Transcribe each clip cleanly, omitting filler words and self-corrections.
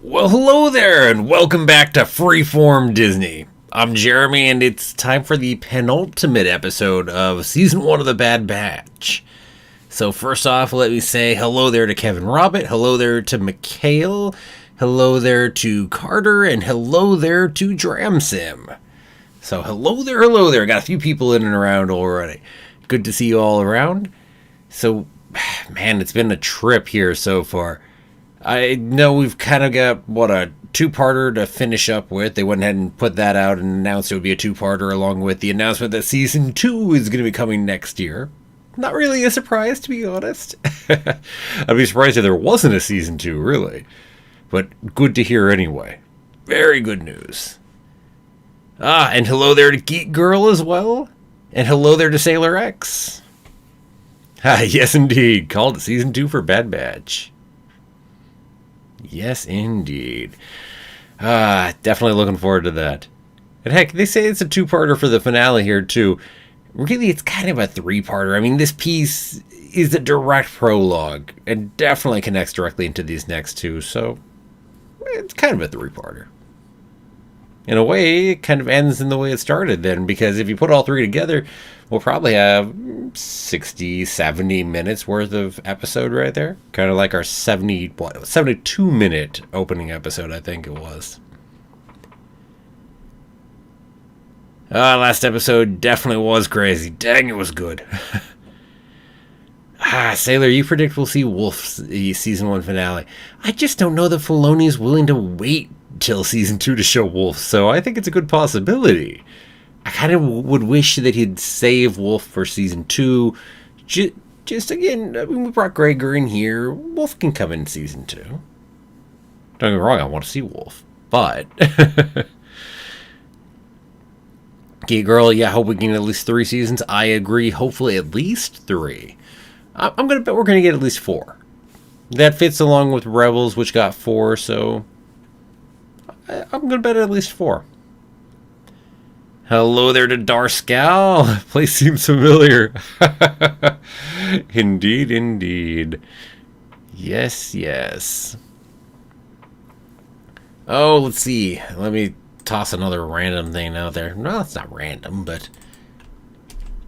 Well, hello there, and welcome back to Freeform Disney. I'm Jeremy, and it's time for the penultimate episode of Season 1 of The Bad Batch. So first off, let me say hello there to Kevin Robert, hello there to Mikhail, hello there to Carter, and hello there to Dramsim. So hello there. Got a few people in and around already. Good to see you all around. So, man, it's been a trip here so far. I know we've kind of got, a two-parter to finish up with. They went ahead and put that out and announced it would be a two-parter along with the announcement that Season 2 is going to be coming next year. Not really a surprise, to be honest. I'd be surprised if there wasn't a Season 2, really. But good to hear anyway. Very good news. And hello there to Geek Girl as well. And hello there to Sailor X. Yes, indeed. Called it Season 2 for Bad Batch. Yes, indeed. Definitely looking forward to that. And heck, they say it's a two-parter for the finale here, too. Really, it's kind of a three-parter. I mean, this piece is a direct prologue and definitely connects directly into these next two, so it's kind of a three-parter. In a way, it kind of ends in the way it started then, because if you put all three together, we'll probably have 60, 70 minutes worth of episode right there. Kind of like our 72-minute opening episode, I think it was. Last episode definitely was crazy. Dang, it was good. Sailor, you predict we'll see Wolf's Season 1 finale. I just don't know that Filoni's willing to wait till Season 2 to show Wolf, so I think it's a good possibility. I kind of would wish that he'd save Wolf for Season 2. Just again, I mean, we brought Gregor in here. Wolf can come in Season 2. Don't get me wrong, I want to see Wolf. But Geek Girl, yeah, hope we can get at least 3 seasons. I agree, hopefully at least 3. I'm going to bet we're going to get at least 4. That fits along with Rebels, which got 4, so I'm going to bet at least 4. Hello there to Darscal. Place seems familiar. Indeed. Yes. Oh, let's see. Let me toss another random thing out there. No, it's not random, but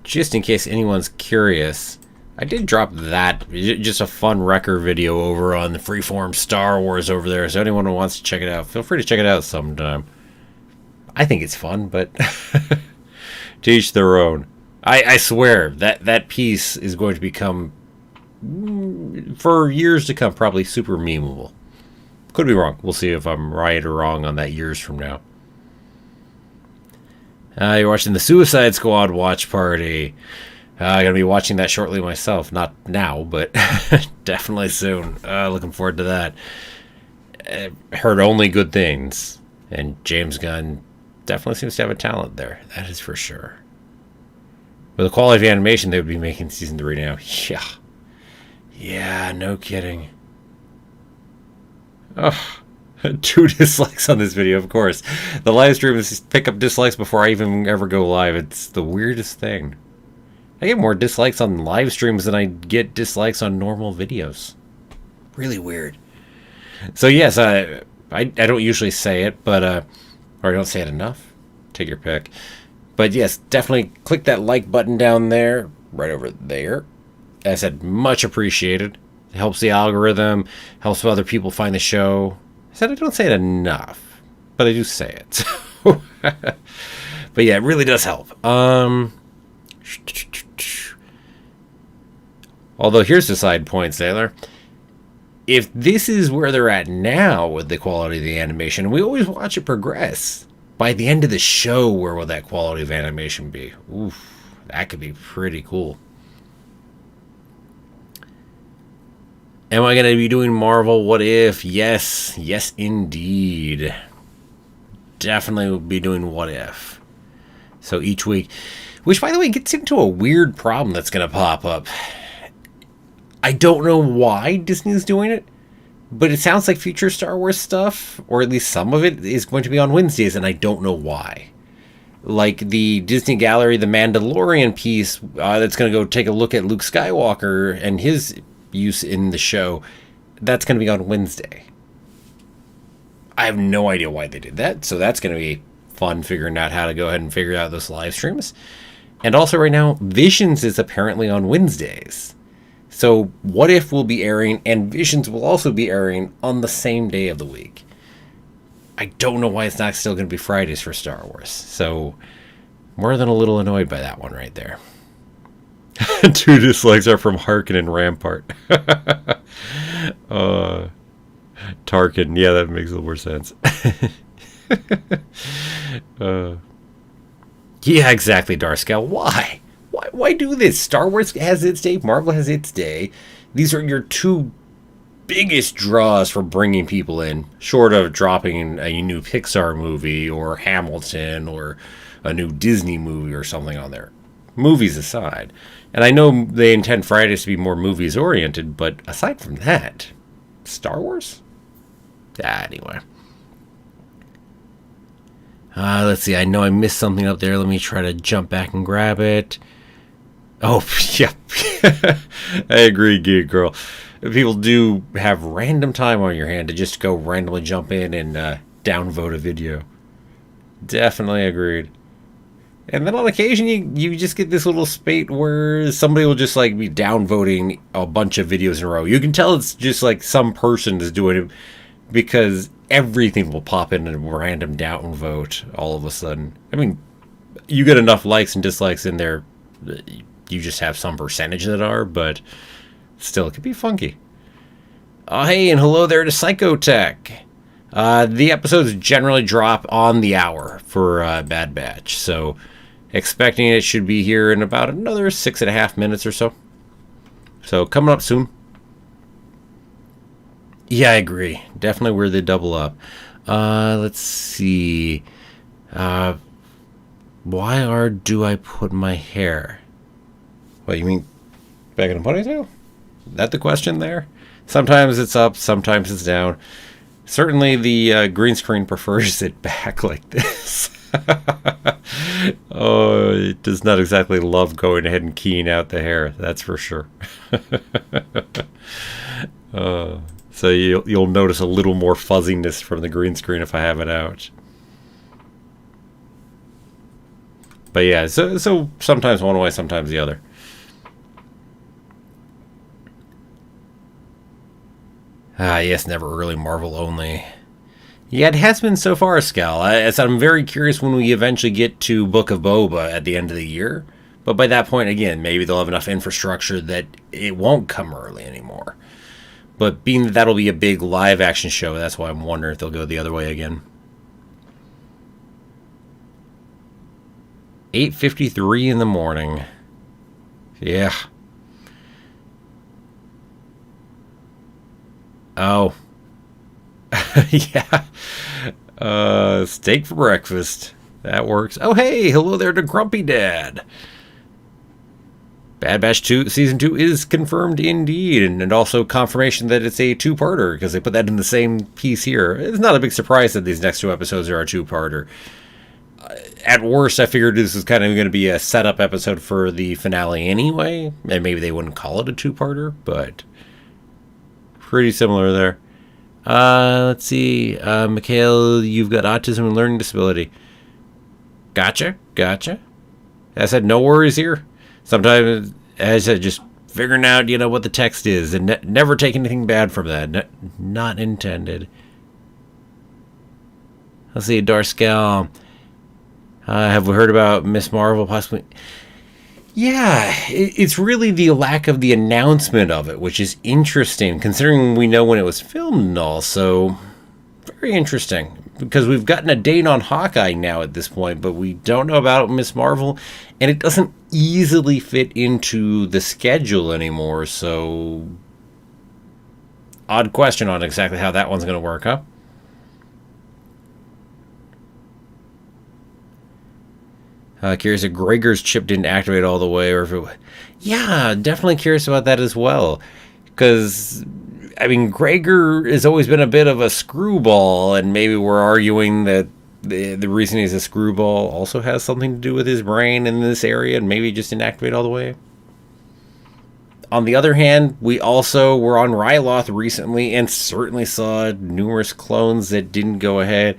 just in case anyone's curious, I did drop that, just a fun Wrecker video over on the Freeform Star Wars over there. So anyone who wants to check it out, feel free to check it out sometime. I think it's fun, but to each their own. I swear that piece is going to become, for years to come, probably super memeable. Could be wrong. We'll see if I'm right or wrong on that years from now. You're watching the Suicide Squad watch party. I'm going to be watching that shortly myself. Not now, but definitely soon. Looking forward to that. Heard only good things. And James Gunn definitely seems to have a talent there. That is for sure. With the quality of animation they would be making Season 3 now. Yeah, no kidding. Oh, 2 dislikes on this video, of course. The live stream is pick up dislikes before I even ever go live. It's the weirdest thing. I get more dislikes on live streams than I get dislikes on normal videos. Really weird. So yes, I don't usually say it, but or I don't say it enough. Take your pick. But yes, definitely click that like button down there, right over there. As I said, much appreciated. It helps the algorithm, helps other people find the show. I said I don't say it enough, but I do say it. But yeah, it really does help. Although here's the side point, Sailor. If this is where they're at now with the quality of the animation, we always watch it progress. By the end of the show, where will that quality of animation be? Oof, that could be pretty cool. Am I going to be doing Marvel What If? Yes, indeed. Definitely will be doing What If. So each week, which by the way gets into a weird problem that's going to pop up. I don't know why Disney's doing it, but it sounds like future Star Wars stuff, or at least some of it, is going to be on Wednesdays, and I don't know why. Like the Disney Gallery, the Mandalorian piece, that's going to go take a look at Luke Skywalker and his use in the show, that's going to be on Wednesday. I have no idea why they did that, so that's going to be fun figuring out how to go ahead and figure out those live streams. And also right now, Visions is apparently on Wednesdays. So What If will be airing, and Visions will also be airing on the same day of the week. I don't know why it's not still going to be Fridays for Star Wars. So more than a little annoyed by that one right there. 2 dislikes are from Harkin and Rampart. Tarkin, yeah, that makes a little more sense. Yeah, exactly, Darscal. Why? Why do this? Star Wars has its day, Marvel has its day. These are your 2 biggest draws for bringing people in, short of dropping a new Pixar movie or Hamilton or a new Disney movie or something on there. Movies aside. And I know they intend Fridays to be more movies oriented, but aside from that, Star Wars? Anyway. Let's see. I know I missed something up there. Let me try to jump back and grab it. Oh, yeah. I agree, Geek Girl. People do have random time on your hand to just go randomly jump in and downvote a video. Definitely agreed. And then on occasion, you just get this little spate where somebody will just like be downvoting a bunch of videos in a row. You can tell it's just like some person is doing it because everything will pop in a random downvote all of a sudden. I mean, you get enough likes and dislikes in there, you just have some percentage that are, but still, it could be funky. Hey, and hello there to Psychotech. The episodes generally drop on the hour for Bad Batch, so expecting it should be here in about another 6.5 minutes or so. So coming up soon. Yeah, I agree. Definitely where they double up. Let's see. Why do I put my hair? What, you mean back in a ponytail? That the question there? Sometimes it's up, sometimes it's down. Certainly the green screen prefers it back like this. Oh, it does not exactly love going ahead and keying out the hair, that's for sure. So you'll notice a little more fuzziness from the green screen if I have it out. But yeah, so sometimes one way, sometimes the other. Yes, never early, Marvel only. Yeah, it has been so far, Scal. As I'm very curious when we eventually get to Book of Boba at the end of the year. But by that point, again, maybe they'll have enough infrastructure that it won't come early anymore. But being that that'll be a big live-action show, that's why I'm wondering if they'll go the other way again. 8:53 in the morning. Yeah. Oh. Yeah. Steak for breakfast. That works. Oh, hey, hello there to Grumpy Dad. Bad Batch 2 Season 2 is confirmed indeed, and also confirmation that it's a 2-parter, because they put that in the same piece here. It's not a big surprise that these next 2 episodes are a 2-parter. At worst, I figured this was kind of going to be a setup episode for the finale anyway, and maybe they wouldn't call it a 2-parter, but pretty similar there. Let's see. Mikhail, you've got autism and learning disability. Gotcha. I said no worries here. Sometimes, as I said, just figuring out, what the text is, and never take anything bad from that. Not intended. Let's see, Darscal. Have we heard about Miss Marvel possibly? Yeah, it's really the lack of the announcement of it, which is interesting, considering we know when it was filmed and all, so very interesting. Because we've gotten a date on Hawkeye now at this point, but we don't know about Miss Marvel, and it doesn't easily fit into the schedule anymore, so odd question on exactly how that one's going to work, huh? Curious if Gregor's chip didn't activate all the way, or if it... Yeah, definitely curious about that as well. Because, I mean, Gregor has always been a bit of a screwball, and maybe we're arguing that the reason he's a screwball also has something to do with his brain in this area, and maybe it just didn't activate all the way. On the other hand, we also were on Ryloth recently and certainly saw numerous clones that didn't go ahead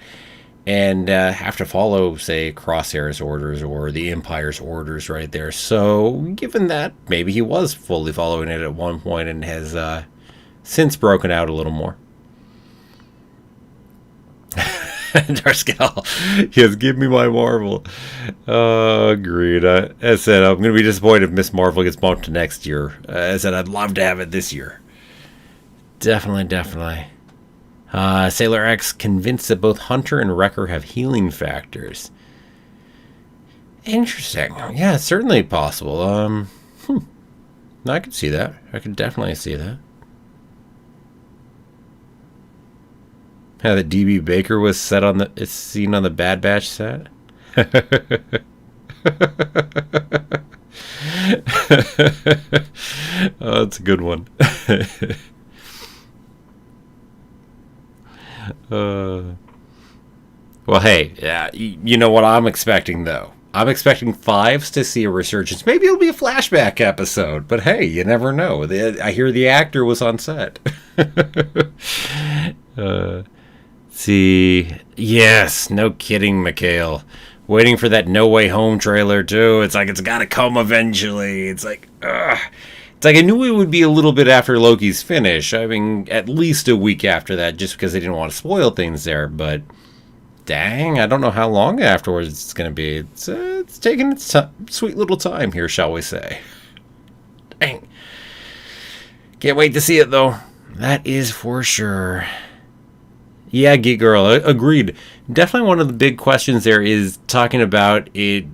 and have to follow, say, Crosshair's orders or the Empire's orders right there. So, given that, maybe he was fully following it at one point and has since broken out a little more. Darscal, yes, give me my Marvel. Agreed. As I said, I'm going to be disappointed if Miss Marvel gets bumped to next year. As I said, I'd love to have it this year. Definitely. Sailor X convinced that both Hunter and Wrecker have healing factors. Interesting. Yeah, it's certainly possible. I could see that. I could definitely see that. Yeah, that DB Baker was seen on the Bad Batch set. Oh, that's a good one. Well, hey, yeah, you know what I'm expecting, though. I'm expecting Fives to see a resurgence. Maybe it'll be a flashback episode, but hey, you never know. I hear the actor was on set. See, yes, no kidding, Mikhail. Waiting for that No Way Home trailer, too. It's like, it's gotta come eventually. It's like, ugh. It's like I knew it would be a little bit after Loki's finish. I mean, at least a week after that, just because they didn't want to spoil things there. But, dang, I don't know how long afterwards it's going to be. It's taking its sweet little time here, shall we say. Dang. Can't wait to see it, though. That is for sure. Yeah, Geek Girl, agreed. Definitely one of the big questions there is talking about the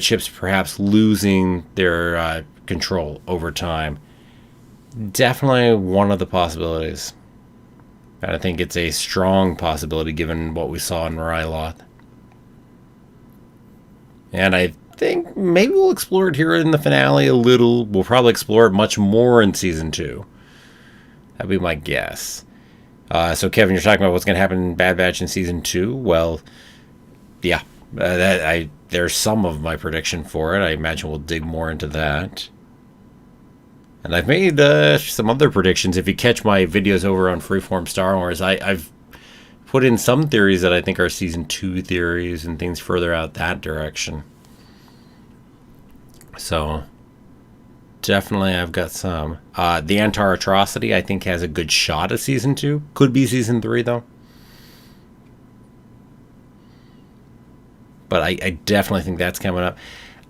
chips perhaps losing their control over time. Definitely one of the possibilities. And I think it's a strong possibility given what we saw in Ryloth. And I think maybe we'll explore it here in the finale a little. We'll probably explore it much more in Season 2. That'd be my guess. So, Kevin, you're talking about what's going to happen in Bad Batch in Season 2. Well, yeah, there's some of my prediction for it. I imagine we'll dig more into that. And I've made some other predictions. If you catch my videos over on Freeform Star Wars, I've put in some theories that I think are Season 2 theories and things further out that direction. So, definitely I've got some. The Antar Atrocity, I think, has a good shot at Season 2. Could be Season 3, though. But I definitely think that's coming up.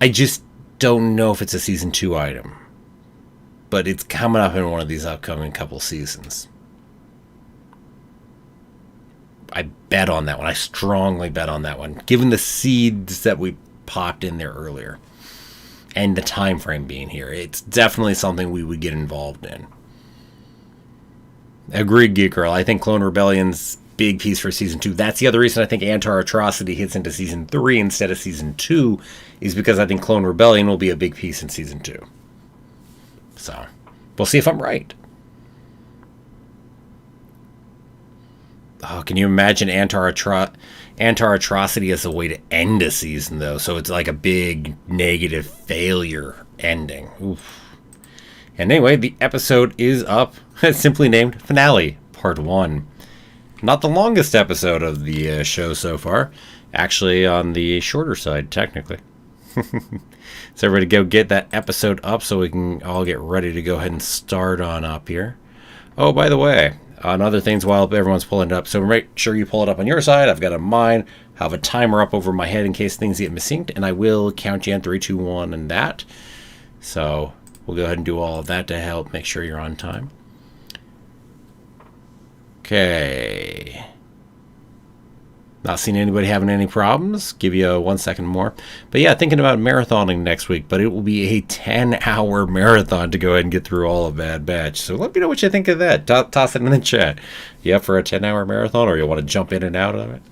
I just don't know if it's a Season 2 item. But it's coming up in one of these upcoming couple seasons. I bet on that one. I strongly bet on that one. Given the seeds that we popped in there earlier. And the time frame being here. It's definitely something we would get involved in. Agreed, Geek Girl. I think Clone Rebellion's big piece for Season 2. That's the other reason I think Antar Atrocity hits into Season 3 instead of Season 2. Is because I think Clone Rebellion will be a big piece in Season 2. So, we'll see if I'm right. Oh, can you imagine Antar Atrocity as a way to end a season, though? So it's like a big negative failure ending. Oof. And anyway, the episode is up. It's simply named Finale, Part 1. Not the longest episode of the show so far. Actually, on the shorter side, technically. So everybody go get that episode up so we can all get ready to go ahead and start on up here. Oh, by the way, on other things while everyone's pulling it up, so make sure you pull it up on your side. I've got a mine. I have a timer up over my head in case things get missynced, and I will count you in 3, 2, 1 and that. So we'll go ahead and do all of that to help make sure you're on time. Okay. Not seeing anybody having any problems. Give you 1 second more. But yeah, thinking about marathoning next week. But it will be a 10-hour marathon to go ahead and get through all of Bad Batch. So let me know what you think of that. Toss it in the chat. You up for a 10-hour marathon, or you want to jump in and out of it?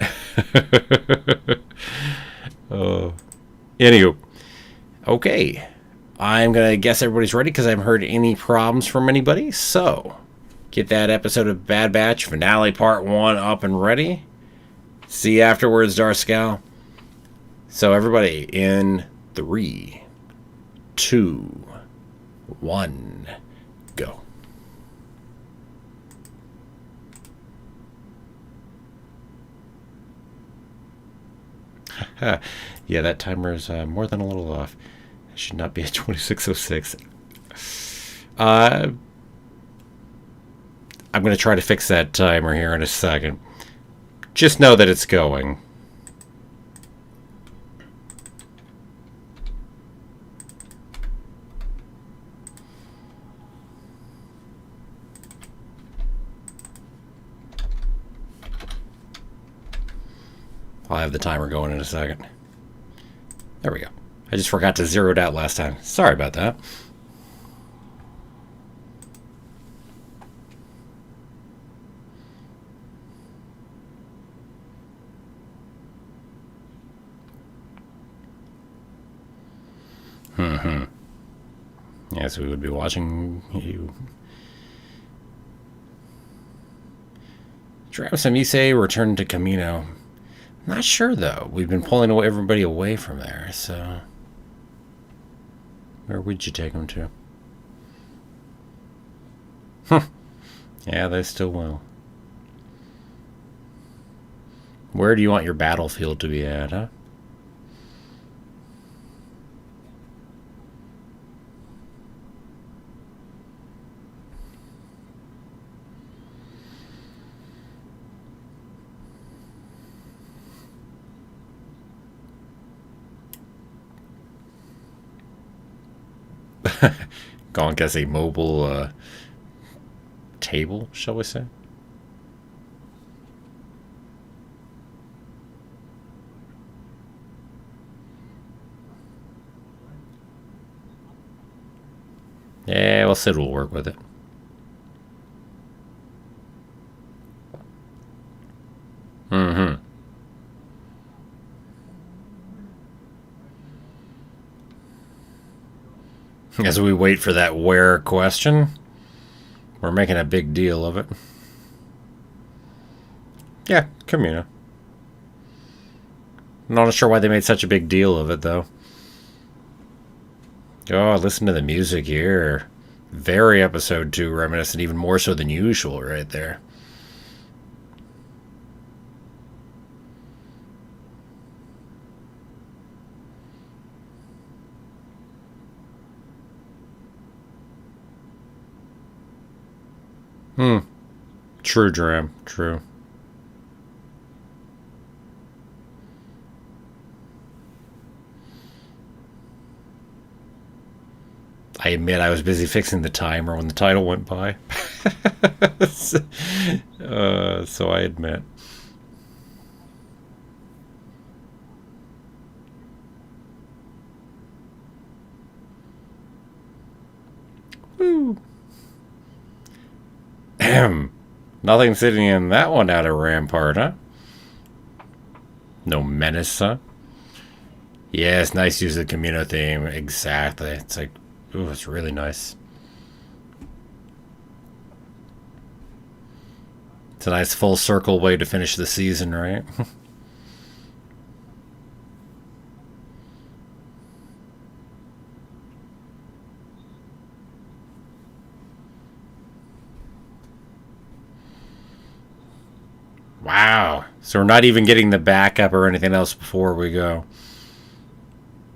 Anywho. Okay. I'm going to guess everybody's ready because I haven't heard any problems from anybody. So, get that episode of Bad Batch Finale Part 1 up and ready. See you afterwards, Darscal. So everybody, in 3, 2, 1, Go. Yeah, that timer is more than a little off. It should not be at 26:06. I'm going to try to fix that timer here in a second. Just know that it's going. I'll have the timer going in a second. There we go. I just forgot to zero it out last time. Sorry about that. Yes, we would be watching you. Travis and Issei returned to Camino. Not sure, though. We've been pulling everybody away from there, so... Where would you take them to? Yeah, they still will. Where do you want your battlefield to be at, huh? Gonk as a mobile table, shall we say? Yeah, well, Sid will work with it. As we wait for that where question, we're making a big deal of it. Yeah, Camino. Not sure why they made such a big deal of it, though. Oh, listen to the music here. Very episode 2 reminiscent, even more so than usual right there. True, Dram. True. I admit I was busy fixing the timer when the title went by. So I admit. Woo. Nothing sitting in that one out of Rampart, huh? No menace, huh? Yes, nice use of the Camino theme. Exactly. It's like, ooh, it's really nice. It's a nice full circle way to finish the season, right? Wow. So we're not even getting the backup or anything else before we go.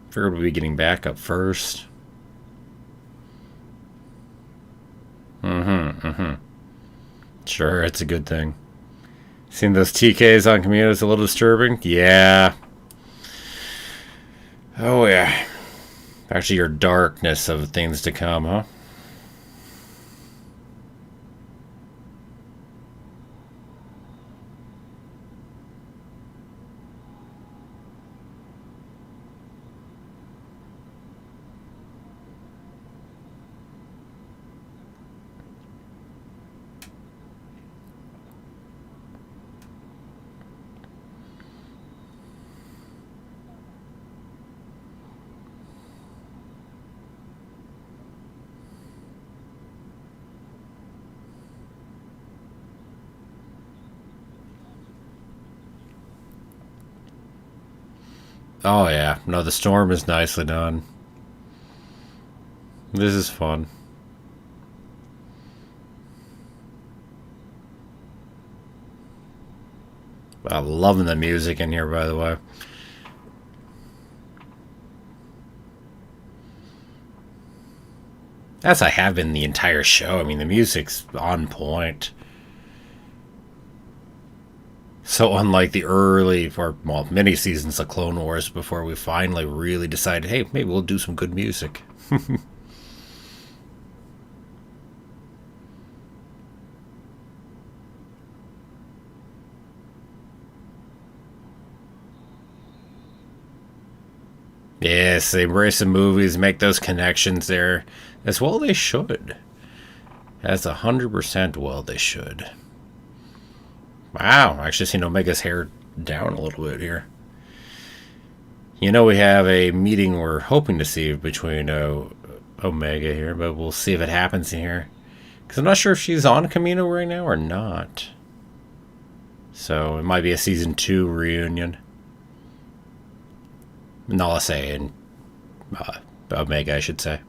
Figured we'd be getting backup first. Sure, it's a good thing. Seeing those TKs on Camino is a little disturbing? Yeah. Oh, yeah. Actually, your darkness of things to come, huh? Oh, yeah. No, the storm is nicely done. This is fun. I'm loving the music in here, by the way. As I have been the entire show. I mean, the music's on point. So unlike the early, or well, many seasons of Clone Wars before we finally really decided, hey, maybe we'll do some good music. Yes, they embrace the movies, make those connections there, as well they should. As 100% well they should. Wow, I actually seen Omega's hair down a little bit here. You know, we have a meeting we're hoping to see between Omega here, but we'll see if it happens here. Because I'm not sure if she's on Camino right now or not. So it might be a season 2 reunion. Nala say and Omega, I should say.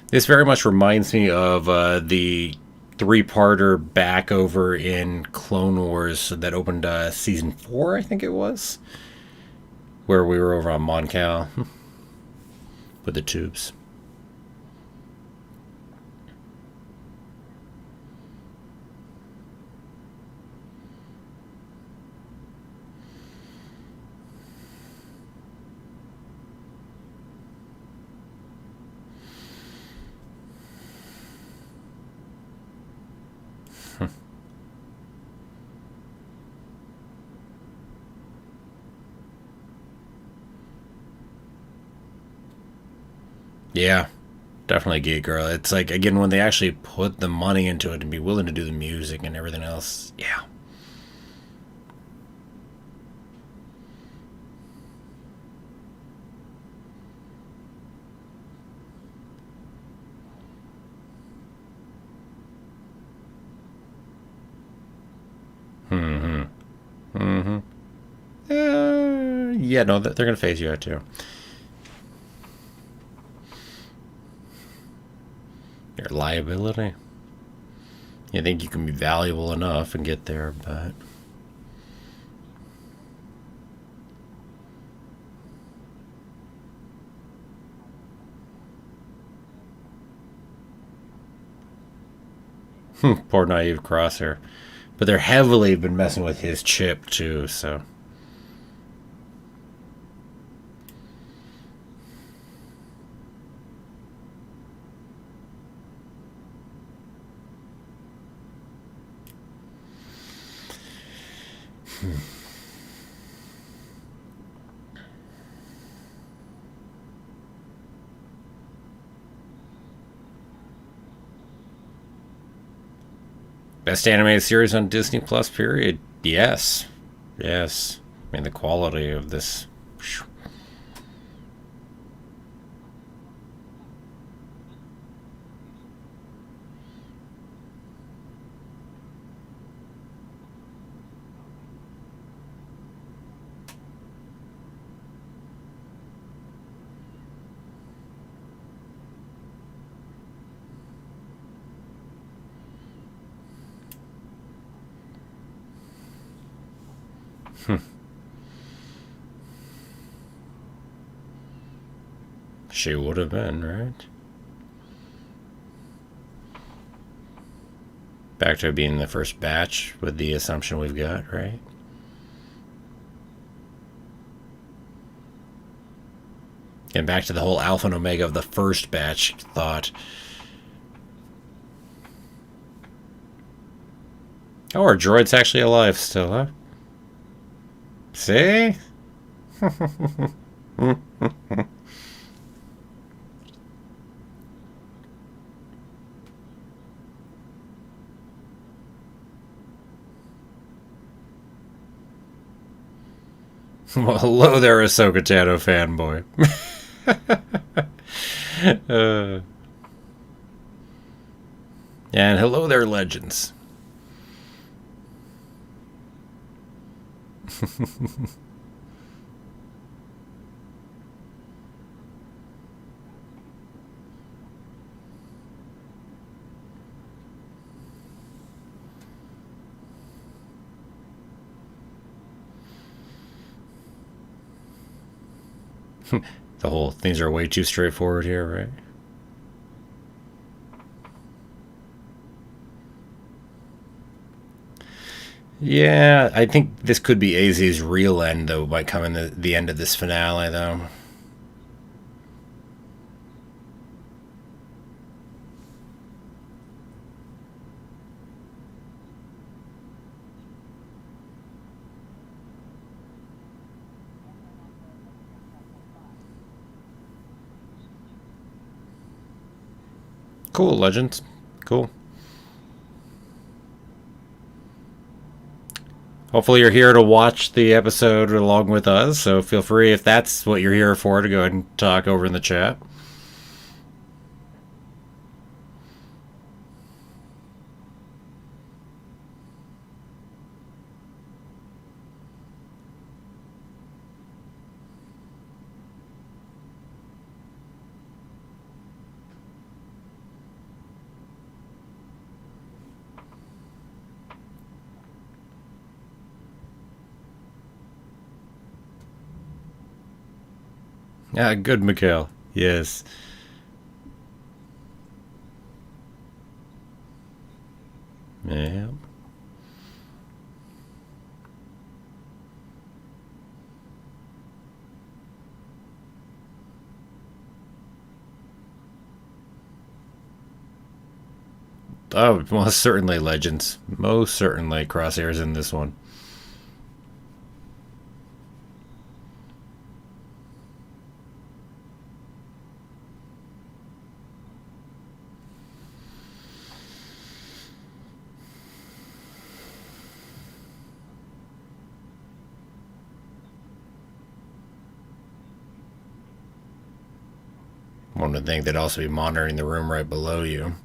This very much reminds me of the three-parter back over in Clone Wars that opened season 4, I think it was, where we were over on Mon Cal with the tubes. Yeah, definitely Geek Girl. It's like, again, when they actually put the money into it and be willing to do the music and everything else. Yeah. Mm-hmm. Mm-hmm. Yeah, no, they're going to phase you out too. Your liability. You think you can be valuable enough and get there, but poor naive Crosshair. But they're heavily been messing with his chip too, so. Best animated series on Disney Plus, period. Yes. Yes. I mean, the quality of this. She would have been, right? Back to being the first batch with the assumption we've got, right? And back to the whole Alpha and Omega of the first batch thought. Oh, our droid's actually alive still, huh? See? Well, hello there, Ahsoka Tano fanboy. And hello there, Legends. The whole things are way too straightforward here, right? Yeah, I think this could be AZ's real end, though, might come in the end of this finale, though. Cool, Legends. Cool. Hopefully, you're here to watch the episode along with us, so feel free, if that's what you're here for, to go ahead and talk over in the chat. Ah, good, Mikhail. Yes. Yeah. Oh, most certainly, Legends. Most certainly, Crosshairs in this one. One would think they'd also be monitoring the room right below you.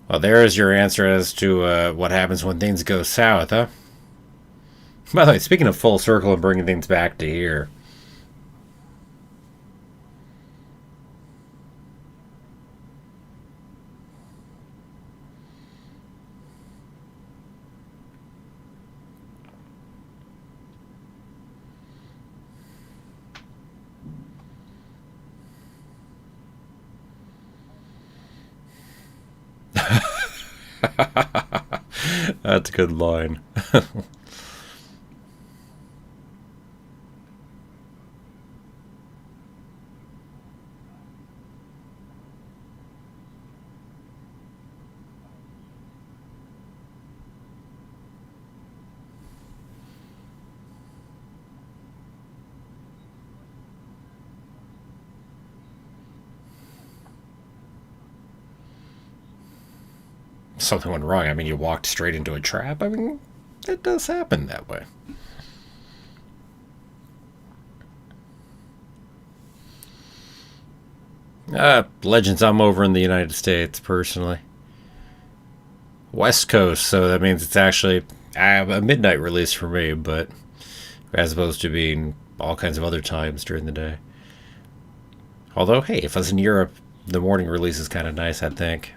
Well, there's your answer as to what happens when things go south, huh? By the way, speaking of full circle and bringing things back to here, that's a good line. Something went wrong. I mean, you walked straight into a trap. I mean, it does happen that way. Legends, I'm over in the United States, personally. West Coast, so that means it's actually a midnight release for me, but as opposed to being all kinds of other times during the day. Although, hey, if I was in Europe, the morning release is kind of nice, I think.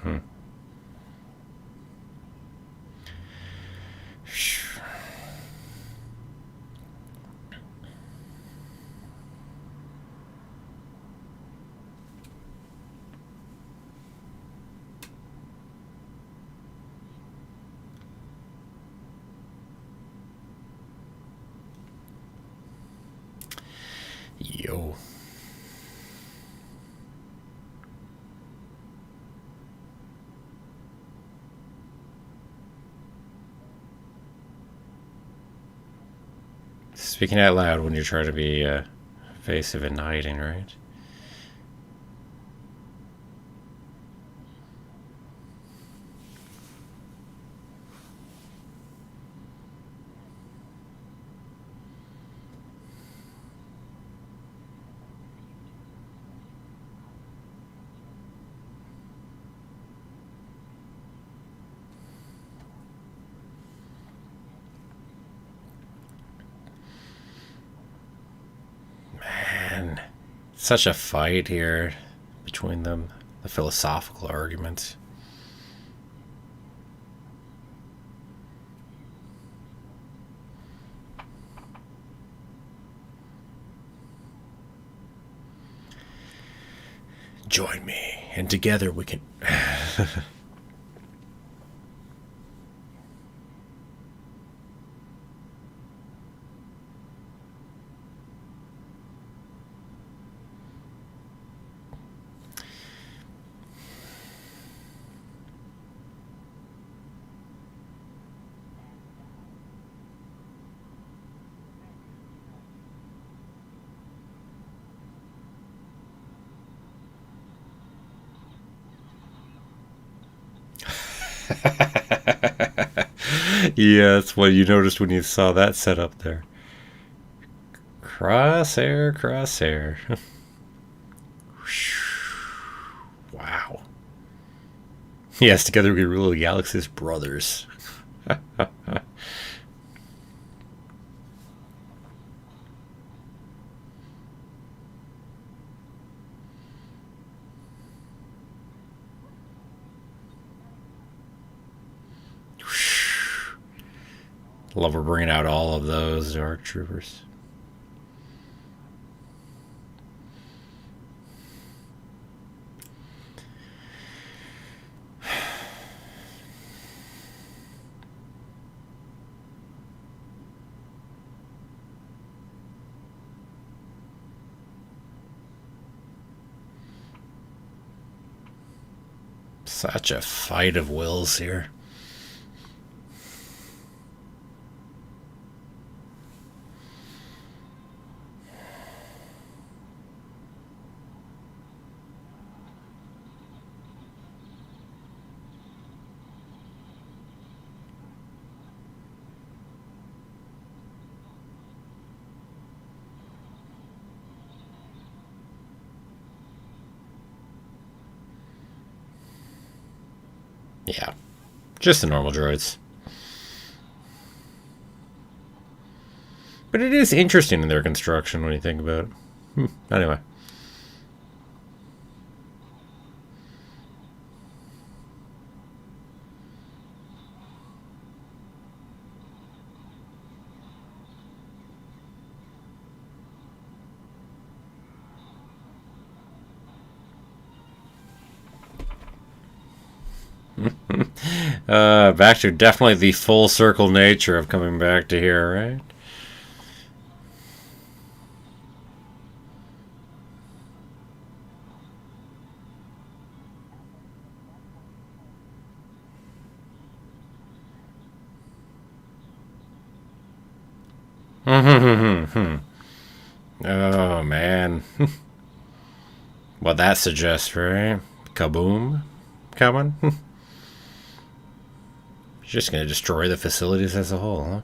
Hmm. Yo. Speaking out loud when you're trying to be Evasive and hiding, right? Man, such a fight here between them. The philosophical arguments. Join me, and together we can. Yeah, that's what you noticed when you saw that setup there. Crosshair, crosshair. Wow. Yes, together we rule the galaxy's brothers. Love we're bringing out all of those Dark Troopers. Such a fight of wills here. Yeah, just the normal droids. But it is interesting in their construction when you think about it. Anyway. Back to definitely the full circle nature of coming back to here, right? Oh, man. What that suggests, right? Kaboom coming? Just gonna destroy the facilities as a whole, huh?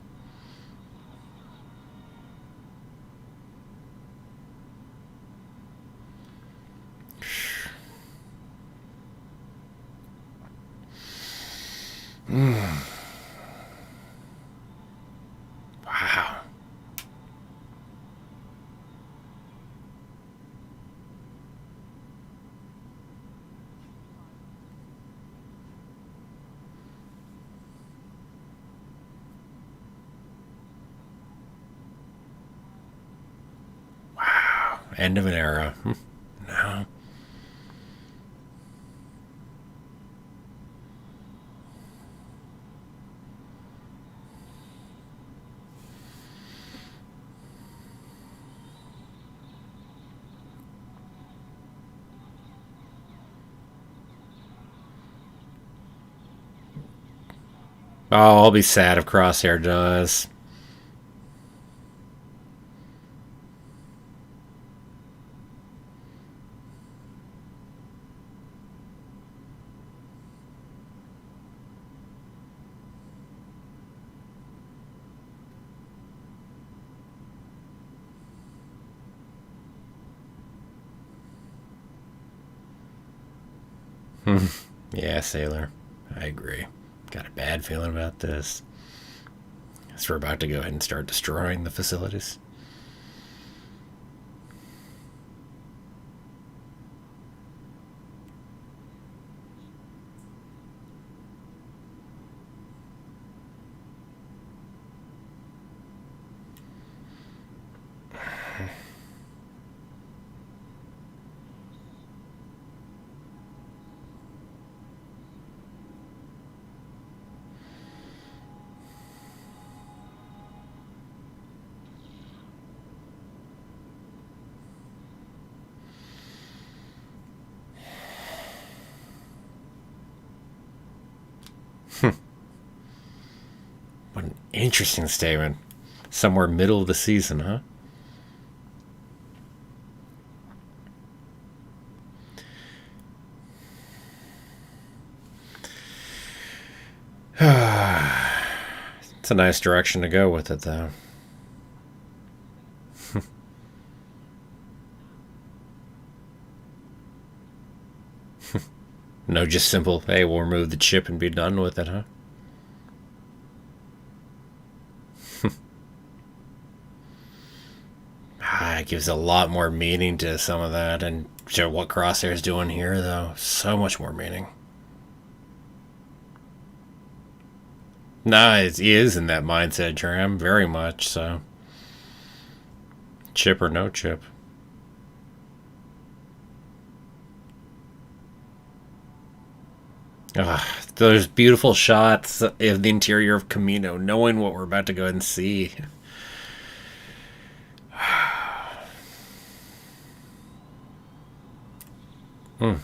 Wow. End of an era. No. Oh, I'll be sad if Crosshair does. Yeah, Sailor. I agree. Got a bad feeling about this. So we're about to go ahead and start destroying the facilities. What an interesting statement. Somewhere middle of the season, huh? It's a nice direction to go with it, though. No, just simple, hey, we'll remove the chip and be done with it, huh? It gives a lot more meaning to some of that, and to what Crosshair's doing here, though. So much more meaning. Nah, he is in that mindset, Tram, very much so. Chip or no chip. Those beautiful shots of the interior of Camino, knowing what we're about to go and see. Hmm.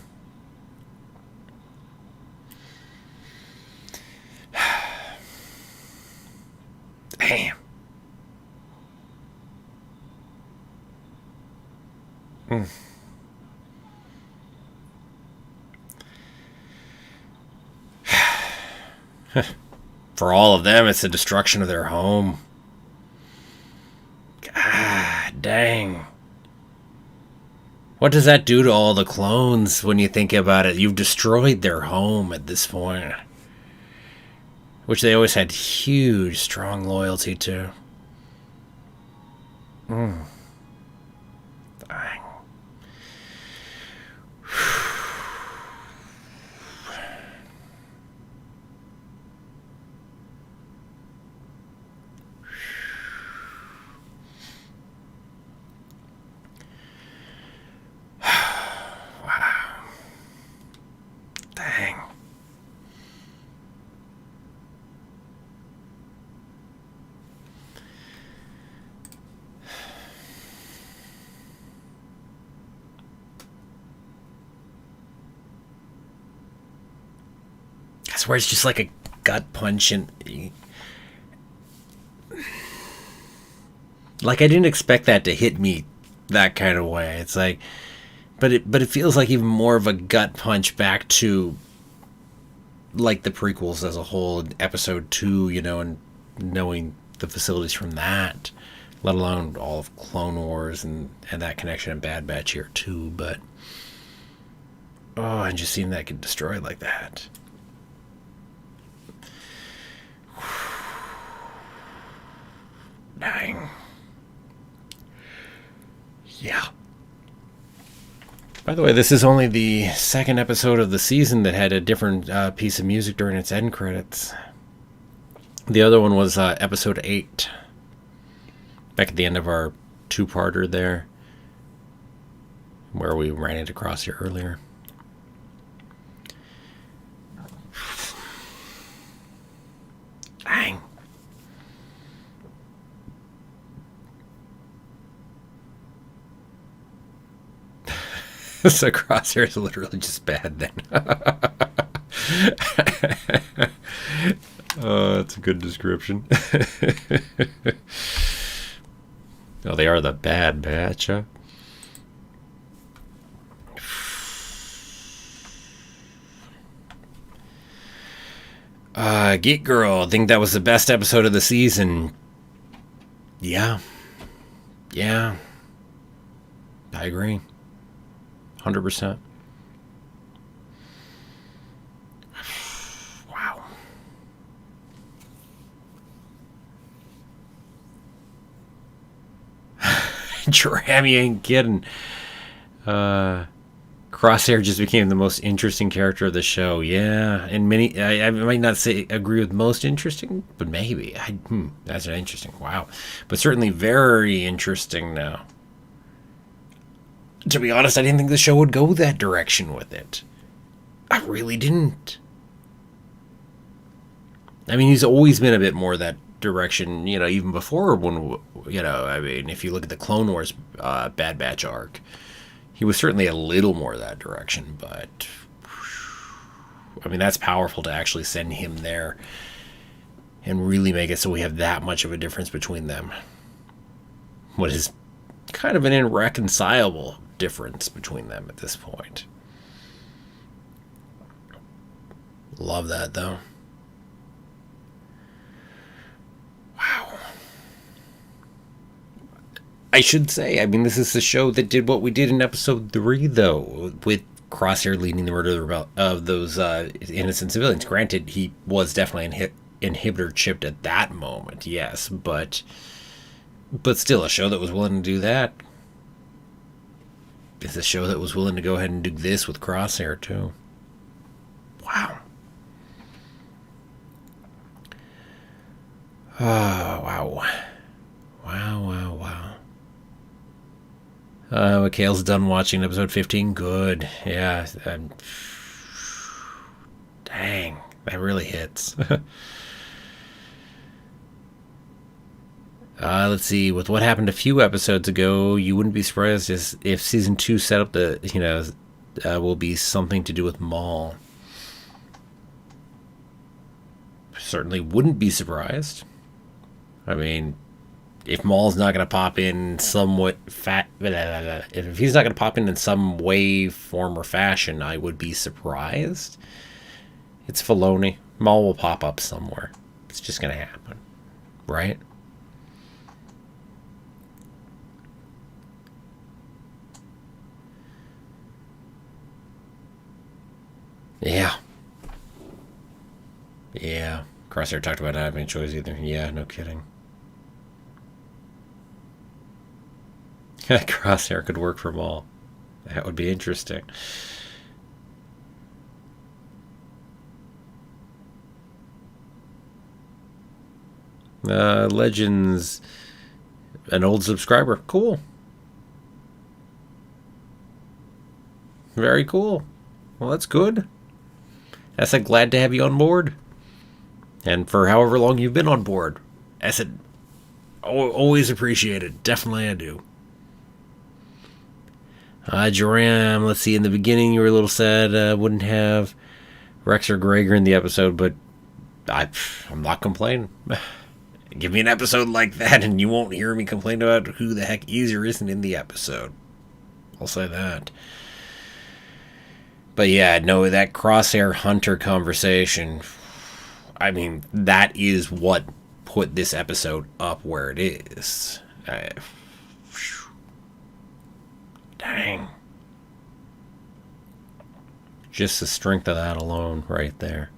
Damn. Hmm. For all of them, it's the destruction of their home. God dang. What does that do to all the clones when you think about it? You've destroyed their home at this point, which they always had huge, strong loyalty to. Mm. Dang. Dang. I swear it's just like a gut punch, and like I didn't expect that to hit me that kind of way. It's like, but it feels like even more of a gut punch back to like the prequels as a whole, episode 2, and knowing the facilities from that, let alone all of Clone Wars and that connection in Bad Batch here too. But and just seeing that get destroyed like that. Dang. Yeah. By the way, this is only the second episode of the season that had a different piece of music during its end credits. The other one was episode 8. Back at the end of our two-parter there, where we ran it across here earlier. Dang. So Crosshair is literally just bad then. Oh, that's a good description. Oh, they are the Bad Batch, huh? Geek Girl, I think that was the best episode of the season. Yeah. Yeah. I agree. 100%. Dram, you ain't kidding. Crosshair just became the most interesting character of the show. Yeah, and many I might not say agree with most interesting, but maybe. That's interesting. Wow, but certainly very interesting now. To be honest, I didn't think the show would go that direction with it. I really didn't. I mean, he's always been a bit more that direction, even before when, I mean, if you look at the Clone Wars Bad Batch arc, he was certainly a little more that direction, but, I mean, that's powerful to actually send him there and really make it so we have that much of a difference between them. What is kind of an irreconcilable difference between them at this point. Love that, though. Wow. I should say, I mean, this is the show that did what we did in episode 3, though, with Crosshair leading the murder of those innocent civilians. Granted, he was definitely inhibitor chipped at that moment, yes, but still a show that was willing to do that. It's a show that was willing to go ahead and do this with Crosshair, too. Wow. Oh, wow. Wow. Mikhail's done watching episode 15. Good. Yeah. Dang. That really hits. Let's see. With what happened a few episodes ago, you wouldn't be surprised if season 2 set up will be something to do with Maul. Certainly wouldn't be surprised. I mean, if Maul's not going to pop in somewhat if he's not going to pop in some way, form, or fashion, I would be surprised. It's Filoni. Maul will pop up somewhere. It's just going to happen, right? Yeah. Crosshair talked about not having a choice either. Yeah, no kidding. Crosshair could work for Maul. That would be interesting. Legends, an old subscriber. Cool. Very cool. Well, that's good. I said, glad to have you on board. And for however long you've been on board. I said, always appreciate it. Definitely I do. Joram, let's see, in the beginning you were a little sad wouldn't have Rex or Gregor in the episode, but I'm not complaining. Give me an episode like that and you won't hear me complain about who the heck is or isn't in the episode. I'll say that. But yeah, no, that Crosshair Hunter conversation, I mean, that is what put this episode up where it is. Dang. Just the strength of that alone right there.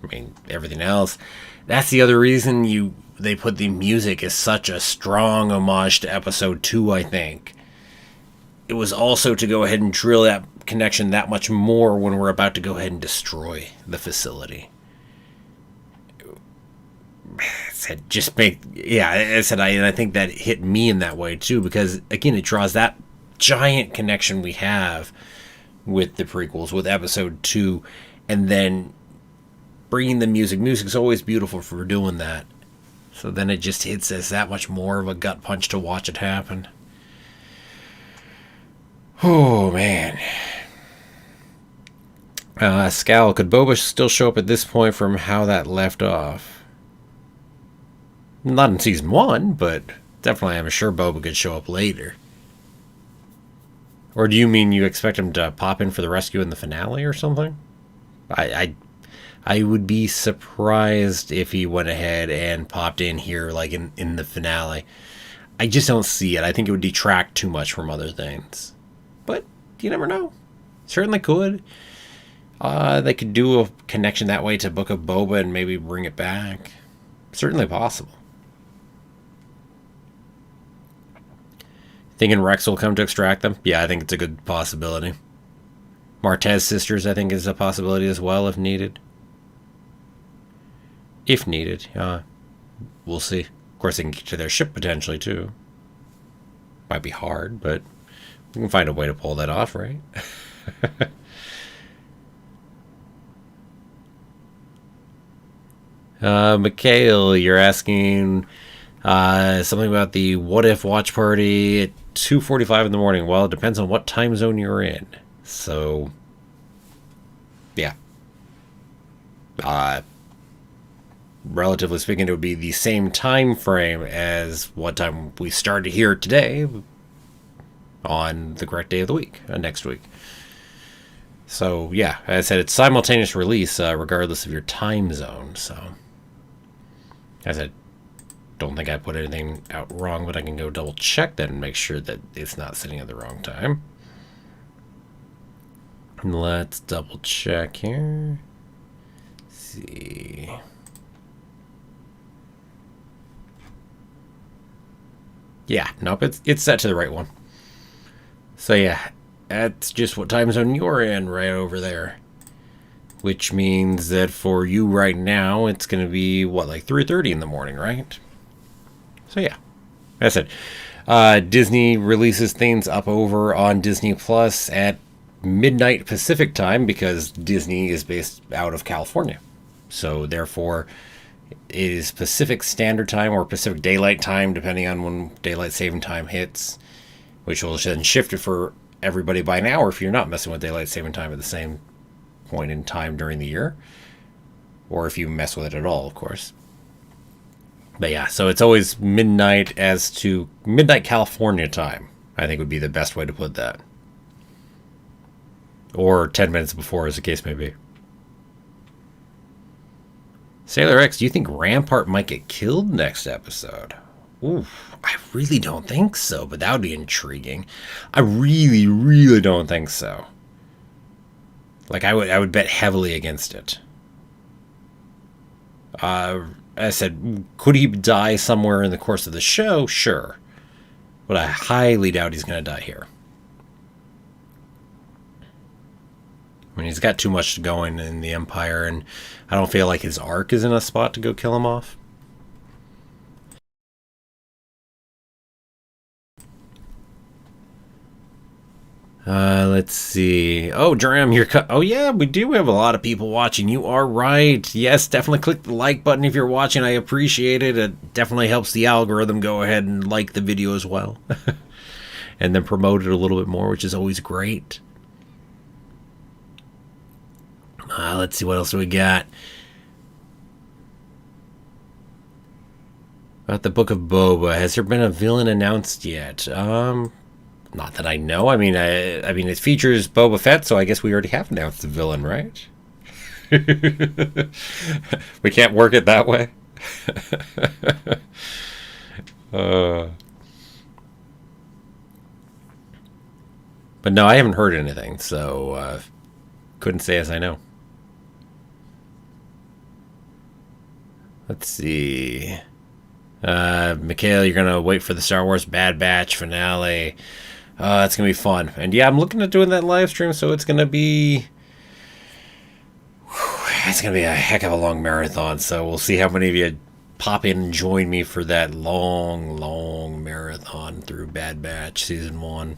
I mean, everything else. That's the other reason they put the music as such a strong homage to episode 2, I think. It was also to go ahead and drill that connection that much more when we're about to go ahead and destroy the facility. I think that hit me in that way too, because again, it draws that giant connection we have with the prequels, with episode 2, and then bringing the music. Music's always beautiful for doing that. So then it just hits us that much more of a gut punch to watch it happen. Oh, man. Scal, could Boba still show up at this point from how that left off? Not in season 1, but definitely I'm sure Boba could show up later. Or do you mean you expect him to pop in for the rescue in the finale or something? I would be surprised if he went ahead and popped in here like in the finale. I just don't see it. I think it would detract too much from other things. But you never know. Certainly could. They could do a connection that way to Book of Boba and maybe bring it back. Certainly possible. Thinking Rex will come to extract them? Yeah, I think it's a good possibility. Martez sisters, I think, is a possibility as well if needed. If needed, we'll see. Of course, they can get to their ship potentially, too. Might be hard, but we can find a way to pull that off, right? Mikhail, you're asking something about the What If watch party at 2:45 in the morning. Well, it depends on what time zone you're in. So, yeah. Relatively speaking, it would be the same time frame as what time we started here today on the correct day of the week, next week. So, yeah, as I said, it's simultaneous release regardless of your time zone. So, as I said, don't think I put anything out wrong, but I can go double check that and make sure that it's not sitting at the wrong time. Let's double check here. Let's see. Yeah, nope, it's set to the right one. So yeah, that's just what time zone you're in right over there. Which means that for you right now, it's going to be, what, like 3:30 in the morning, right? So yeah, that's it. Disney releases things up over on Disney Plus at midnight Pacific time because Disney is based out of California. So therefore, it is Pacific Standard Time or Pacific Daylight Time, depending on when Daylight Saving Time hits, which will then shift it for everybody by an hour if you're not messing with Daylight Saving Time at the same point in time during the year, or if you mess with it at all, of course. But yeah, so it's always midnight as to midnight California time, I think would be the best way to put that. Or 10 minutes before, as the case may be. Sailor X, do you think Rampart might get killed next episode? Ooh, I really don't think so, but that would be intriguing. I really, really don't think so. Like, I would bet heavily against it. As I said, could he die somewhere in the course of the show? Sure. But I highly doubt he's going to die here. I mean, he's got too much going in the Empire, and I don't feel like his arc is in a spot to go kill him off. Let's see. Oh, Dram, you're oh yeah, we do have a lot of people watching. You are right. Yes, definitely click the like button if you're watching. I appreciate it. It definitely helps the algorithm go ahead and like the video as well. And then promote it a little bit more, which is always great. Let's see, what else do we got? About the Book of Boba. Has there been a villain announced yet? Not that I know. I mean, it features Boba Fett, so I guess we already have announced the villain, right? We can't work it that way. But no, I haven't heard anything, so couldn't say as I know. Let's see. Mikhail, you're going to wait for the Star Wars Bad Batch finale. It's going to be fun. And yeah, I'm looking at doing that live stream, so it's going to be... It's going to be a heck of a long marathon, so we'll see how many of you pop in and join me for that long, long marathon through Bad Batch Season 1.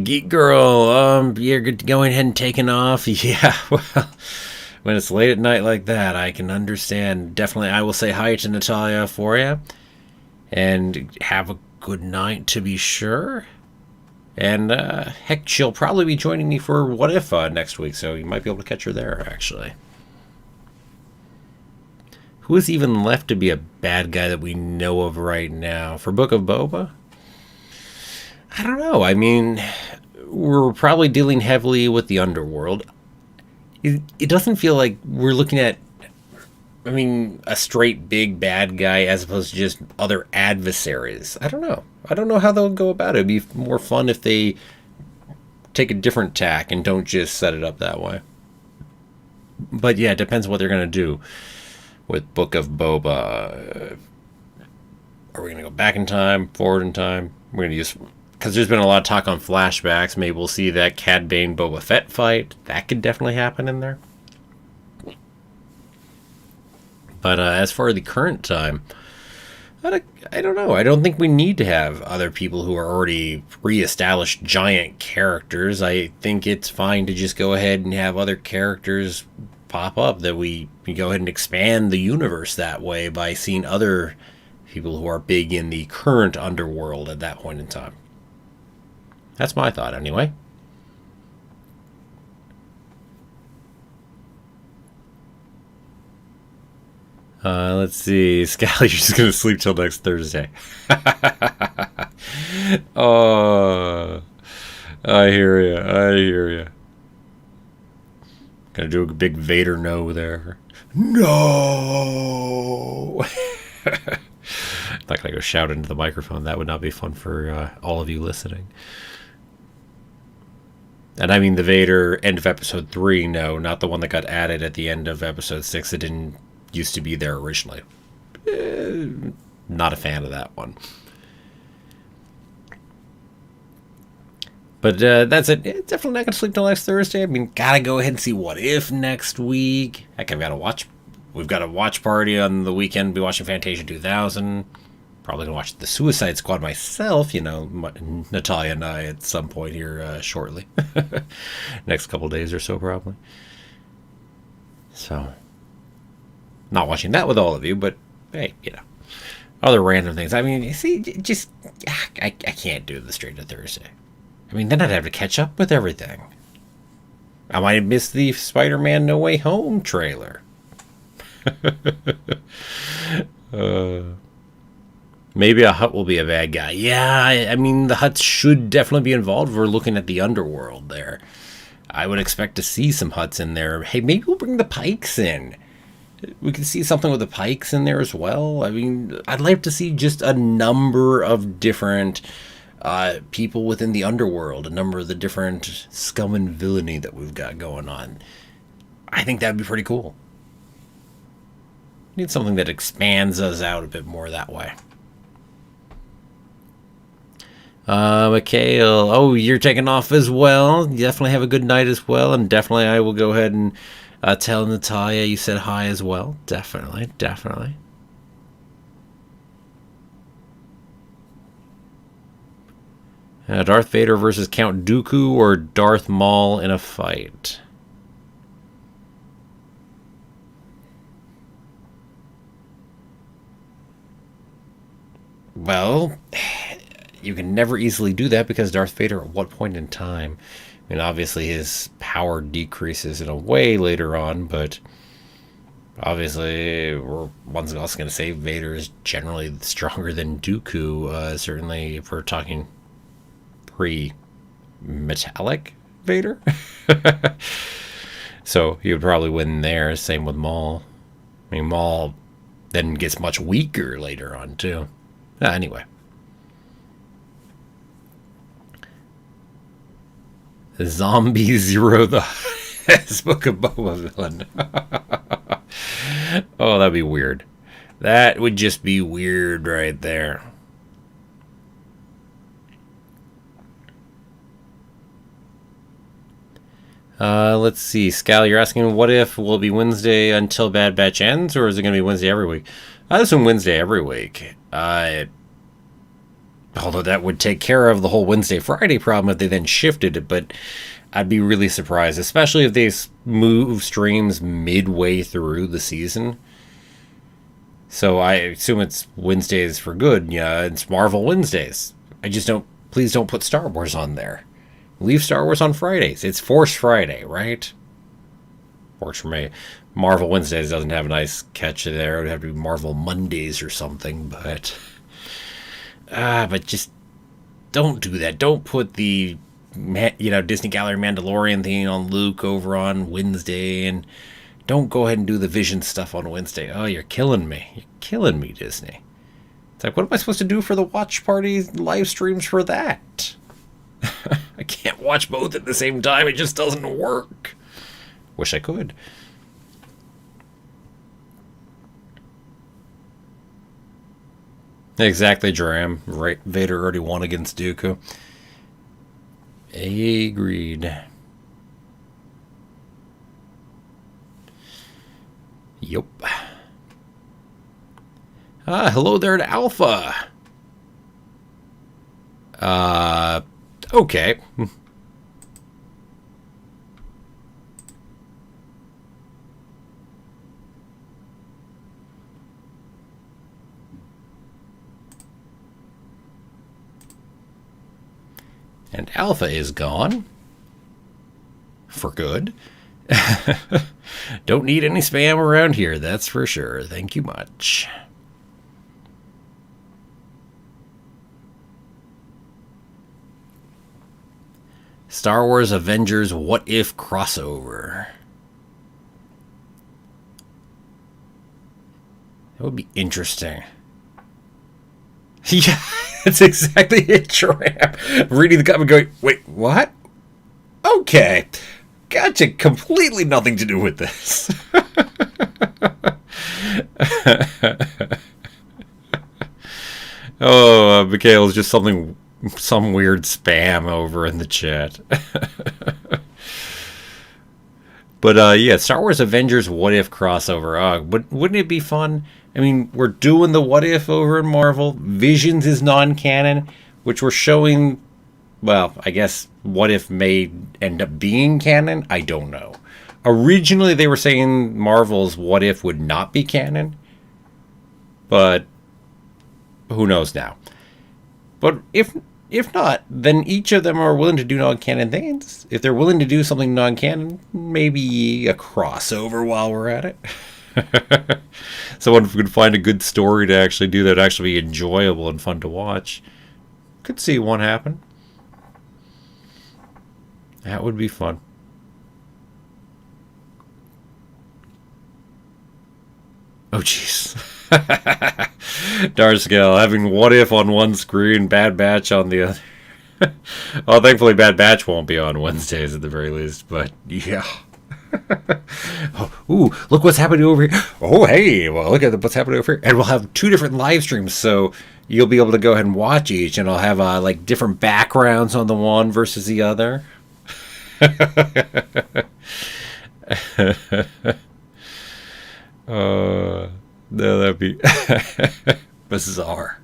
Geek Girl, you're going ahead and taking off? Yeah, well... When it's late at night like that, I can understand. Definitely, I will say hi to Natalia for you. And have a good night, to be sure. And, heck, she'll probably be joining me for What If next week, so you might be able to catch her there, actually. Who is even left to be a bad guy that we know of right now? For Book of Boba? I don't know. I mean, we're probably dealing heavily with the underworld. It doesn't feel like we're looking at, I mean, a straight big bad guy as opposed to just other adversaries. I don't know. I don't know how they'll go about it. It'd be more fun if they take a different tack and don't just set it up that way. But yeah, it depends what they're going to do with Book of Boba. Are we going to go back in time, forward in time? We're going to use... Because there's been a lot of talk on flashbacks. Maybe we'll see that Cad Bane Boba Fett fight. That could definitely happen in there. But as for the current time, I don't know. I don't think we need to have other people who are already re-established giant characters. I think it's fine to just go ahead and have other characters pop up, that we go ahead and expand the universe that way by seeing other people who are big in the current underworld at that point in time. That's my thought anyway. Let's see. Scally, you're just going to sleep till next Thursday. Oh, I hear you. I hear you. Gonna do a big Vader no there. No! Not gonna go shout into the microphone. That would not be fun for all of you listening. And I mean the Vader end of episode 3, no, not the one that got added at the end of episode 6. It didn't used to be there originally. Not a fan of that one. But that's it. Definitely not going to sleep till next Thursday. I mean, gotta go ahead and see What If next week. Heck, we've got a watch party on the weekend. Be watching Fantasia 2000. Probably going to watch The Suicide Squad myself, Natalia and I at some point here shortly. Next couple days or so, probably. So, not watching that with all of you, but hey, other random things. I mean, you see, just I can't do the straight to Thursday. I mean, then I'd have to catch up with everything. I might miss the Spider-Man No Way Home trailer. Maybe a Hutt will be a bad guy. Yeah, I mean, the Hutts should definitely be involved. We're looking at the underworld there. I would expect to see some Hutts in there. Hey, maybe we'll bring the Pikes in. We could see something with the Pikes in there as well. I mean, I'd like to see just a number of different people within the underworld, a number of the different scum and villainy that we've got going on. I think that'd be pretty cool. Need something that expands us out a bit more that way. Mikhail, oh, you're taking off as well. You definitely have a good night as well, and definitely I will go ahead and tell Natalia you said hi as well. Definitely. Darth Vader versus Count Dooku or Darth Maul in a fight? Well, you can never easily do that because Darth Vader, at what point in time? I mean, obviously his power decreases in a way later on, but obviously we're once also going to say Vader is generally stronger than Dooku, certainly if we're talking pre-metallic Vader. So he would probably win there. Same with Maul. I mean, Maul then gets much weaker later on, too. Anyway. Zombie Zero, the Book of Boba villain. Oh, that'd be weird. That would just be weird right there. Let's see. Scal, you're asking what if will it be Wednesday until Bad Batch ends, or is it going to be Wednesday every week? I assume Wednesday every week. Although that would take care of the whole Wednesday-Friday problem if they then shifted it, but I'd be really surprised, especially if they move streams midway through the season. So I assume it's Wednesdays for good. Yeah, it's Marvel Wednesdays. Please don't put Star Wars on there. Leave Star Wars on Fridays. It's Force Friday, right? Works for me. Marvel Wednesdays doesn't have a nice catch there. It would have to be Marvel Mondays or something, but just don't do that. Don't put the Disney Gallery Mandalorian thing on Luke over on Wednesday, and don't go ahead and do the Vision stuff on Wednesday. Oh, you're killing me. You're killing me, Disney. It's like, what am I supposed to do for the watch party live streams for that? I can't watch both at the same time. It just doesn't work. Wish I could. Exactly, Dram. Right, Vader already won against Dooku. Agreed. Yup. Hello there to Alpha. Okay. And Alpha is gone. For good. Don't need any spam around here, that's for sure. Thank you much. Star Wars Avengers What If crossover. That would be interesting. Yeah, that's exactly it, Tramp. Reading the comment going, wait, what? Okay. Gotcha. Completely nothing to do with this. Oh, Mikhail's just some weird spam over in the chat. But yeah, Star Wars Avengers What If crossover. But wouldn't it be fun? I mean, we're doing the What If over in Marvel. Visions is non-canon, which we're showing. Well, I guess What If may end up being canon. I don't know. Originally, they were saying Marvel's What If would not be canon, but who knows now? But if not, then each of them are willing to do non-canon things. If they're willing to do something non-canon, maybe a crossover while we're at it. Someone could find a good story to actually do that, actually be enjoyable and fun to watch. Could see one happen. That would be fun. Oh, jeez. Darscale, having What If on one screen, Bad Batch on the other. Well, thankfully Bad Batch won't be on Wednesdays at the very least, but yeah. Oh, ooh, look what's happening over here. Oh, hey, well, look at what's happening over here. And we'll have two different live streams, so you'll be able to go ahead and watch each, and I'll have like different backgrounds on the one versus the other. No, that'd be bizarre.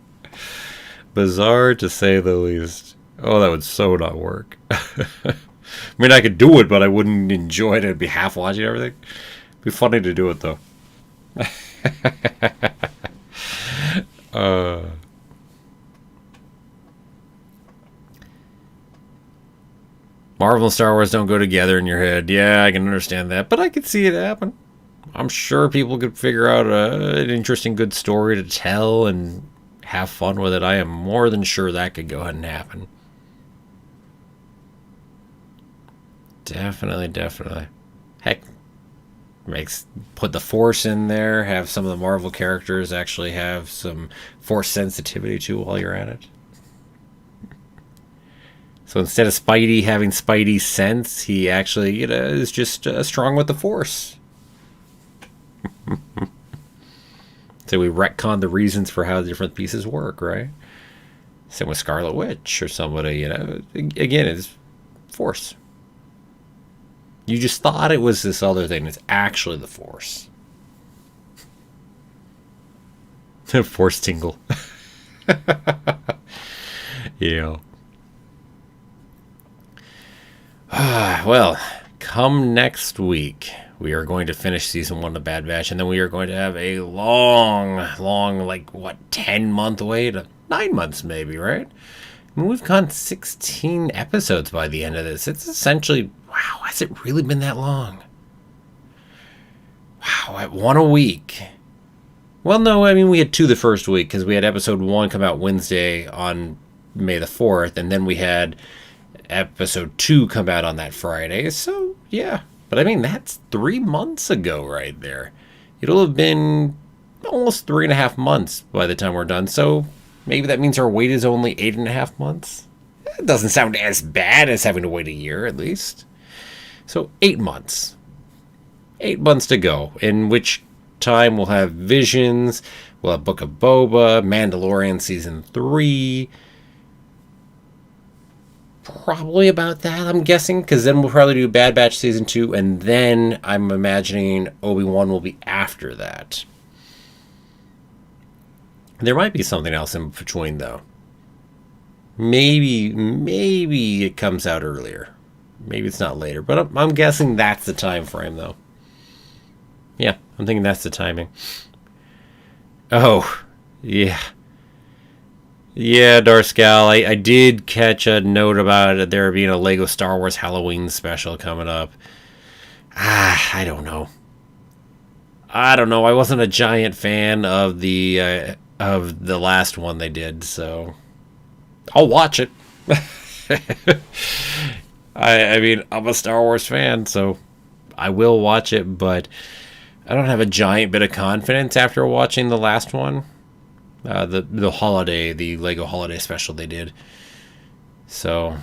Bizarre to say the least. Oh, that would so not work. I mean, I could do it, but I wouldn't enjoy it. I'd be half watching everything. It'd be funny to do it, though. Marvel and Star Wars don't go together in your head. Yeah, I can understand that, but I could see it happen. I'm sure people could figure out an interesting, good story to tell and have fun with it. I am more than sure that could go ahead and happen. Definitely, definitely. Heck, put the Force in there, have some of the Marvel characters actually have some Force sensitivity too while you're at it. So instead of Spidey having Spidey sense, he actually, is just strong with the Force. So we retcon the reasons for how the different pieces work, right? Same with Scarlet Witch or somebody, Again, it's Force. You just thought it was this other thing. It's actually the Force. Force tingle. Yeah. Well, come next week, we are going to finish season 1 of Bad Batch, and then we are going to have a long, 10-month wait? 9 months maybe, right? I mean, we've gone 16 episodes by the end of this. It's essentially, wow, has it really been that long? Wow, at one a week. Well, no, I mean, we had 2 the first week, because we had episode 1 come out Wednesday on May the 4th, and then we had episode 2 come out on that Friday. So, yeah. But I mean, that's 3 months ago right there. It'll have been almost 3.5 months by the time we're done. So maybe that means our wait is only 8.5 months. It doesn't sound as bad as having to wait a year, at least. So 8 months. 8 months to go, in which time we'll have Visions, We'll have Book of Boba, Mandalorian Season 3. Probably about that, I'm guessing, because then we'll probably do Bad Batch Season 2, and then I'm imagining Obi-Wan will be after that. There might be something else in between, though. Maybe it comes out earlier. Maybe it's not later, but I'm guessing that's the time frame, though. Yeah, I'm thinking that's the timing. Oh, yeah. Yeah, Darscal, I did catch a note about there being a Lego Star Wars Halloween special coming up. I don't know. I wasn't a giant fan of the last one they did, so I'll watch it. I mean, I'm a Star Wars fan, so I will watch it, but I don't have a giant bit of confidence after watching the last one. The Lego holiday special they did. So,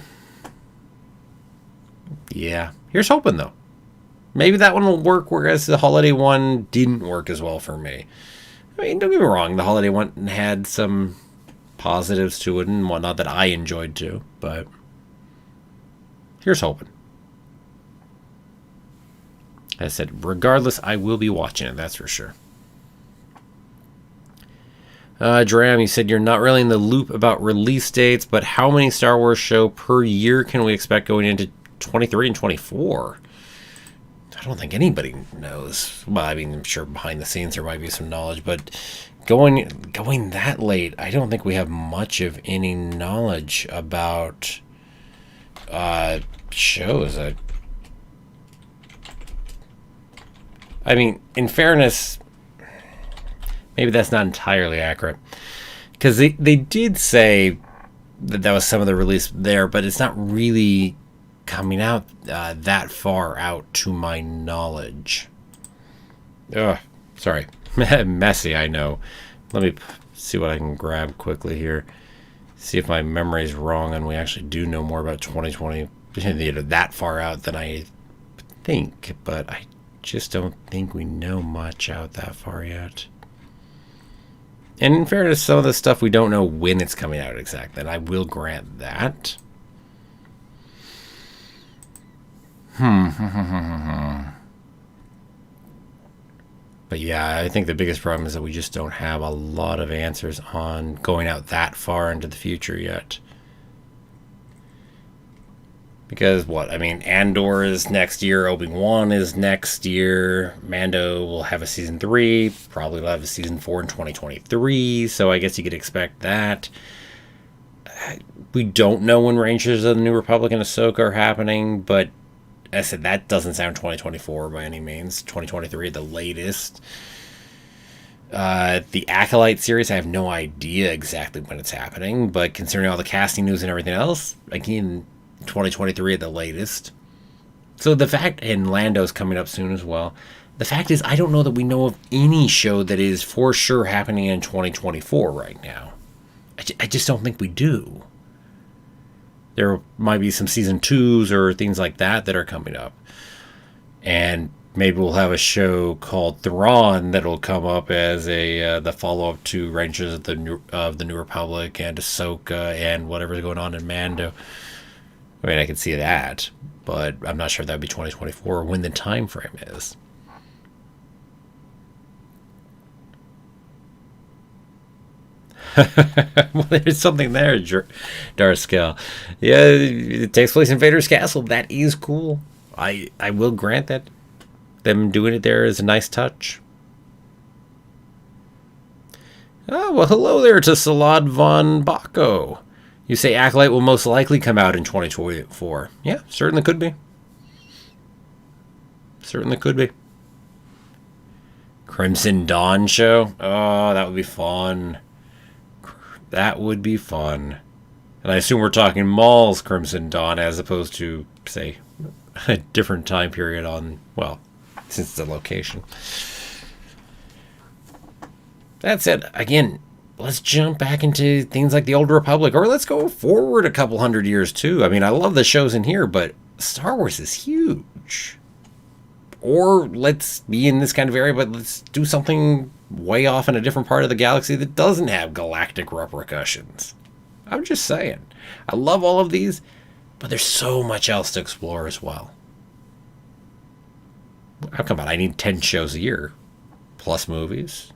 yeah. Here's hoping, though. Maybe that one will work, whereas the holiday one didn't work as well for me. I mean, don't get me wrong, the holiday one had some positives to it and whatnot that I enjoyed too, but here's hoping. As I said, regardless, I will be watching it, that's for sure. Dram, you said you're not really in the loop about release dates, but how many Star Wars show per year can we expect going into 23 and 24? I don't think anybody knows. Well, I mean, I'm sure behind the scenes there might be some knowledge, but going that late, I don't think we have much of any knowledge about shows. I mean, in fairness, maybe that's not entirely accurate, because they did say that was some of the release there, but it's not really coming out that far out to my knowledge. Ugh, sorry. Messy, I know. Let me see what I can grab quickly here. See if my memory is wrong and we actually do know more about 2020 that far out than I think, but I just don't think we know much out that far yet. And in fairness, some of the stuff we don't know when it's coming out exactly, and I will grant that. But yeah, I think the biggest problem is that we just don't have a lot of answers on going out that far into the future yet. Because what? I mean, Andor is next year, Obi-Wan is next year, Mando will have a season 3, probably will have a season 4 in 2023, so I guess you could expect that. We don't know when Rangers of the New Republic and Ahsoka are happening, but I said that doesn't sound 2024 by any means. 2023 at the latest. The Acolyte series, I have no idea exactly when it's happening, but considering all the casting news and everything else, again, 2023 at the latest. So the fact, and Lando's coming up soon as well. The fact is, I don't know that we know of any show that is for sure happening in 2024 right now. I just don't think we do. There might be some season 2s or things like that that are coming up. And maybe we'll have a show called Thrawn that'll come up as the follow-up to Rangers of the New Republic and Ahsoka and whatever's going on in Mando. I mean, I can see that, but I'm not sure if that would be 2024 or when the time frame is. Well, there's something there, Darskel. Yeah, it takes place in Vader's castle. That is cool. I will grant that. Them doing it there is a nice touch. Oh, well, hello there to Salad von Baco. You say Acolyte will most likely come out in 2024. Yeah, certainly could be. Certainly could be. Crimson Dawn show? Oh, that would be fun. That would be fun. And I assume we're talking Maul's Crimson Dawn as opposed to, say, a different time period on, well, since it's a location. That said, again, let's jump back into things like the Old Republic, or let's go forward a couple hundred years too. I mean, I love the shows in here, but Star Wars is huge. Or let's be in this kind of area, but let's do something way off in a different part of the galaxy that doesn't have galactic repercussions. I'm just saying. I love all of these, but there's so much else to explore as well. Oh, come on, I need 10 shows a year, plus movies.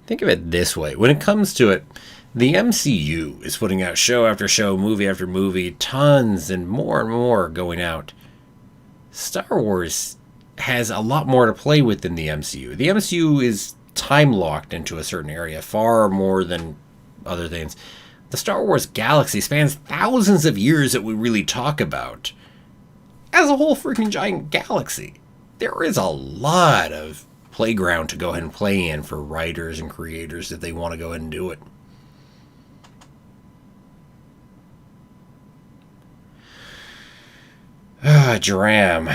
Think of it this way. When it comes to it, the MCU is putting out show after show, movie after movie, tons and more going out. Star Wars has a lot more to play with than the MCU. The MCU is time locked into a certain area far more than other things. The Star Wars galaxy spans thousands of years that we really talk about. As a whole freaking giant galaxy, there is a lot of playground to go ahead and play in for writers and creators if they want to go ahead and do it. Dram.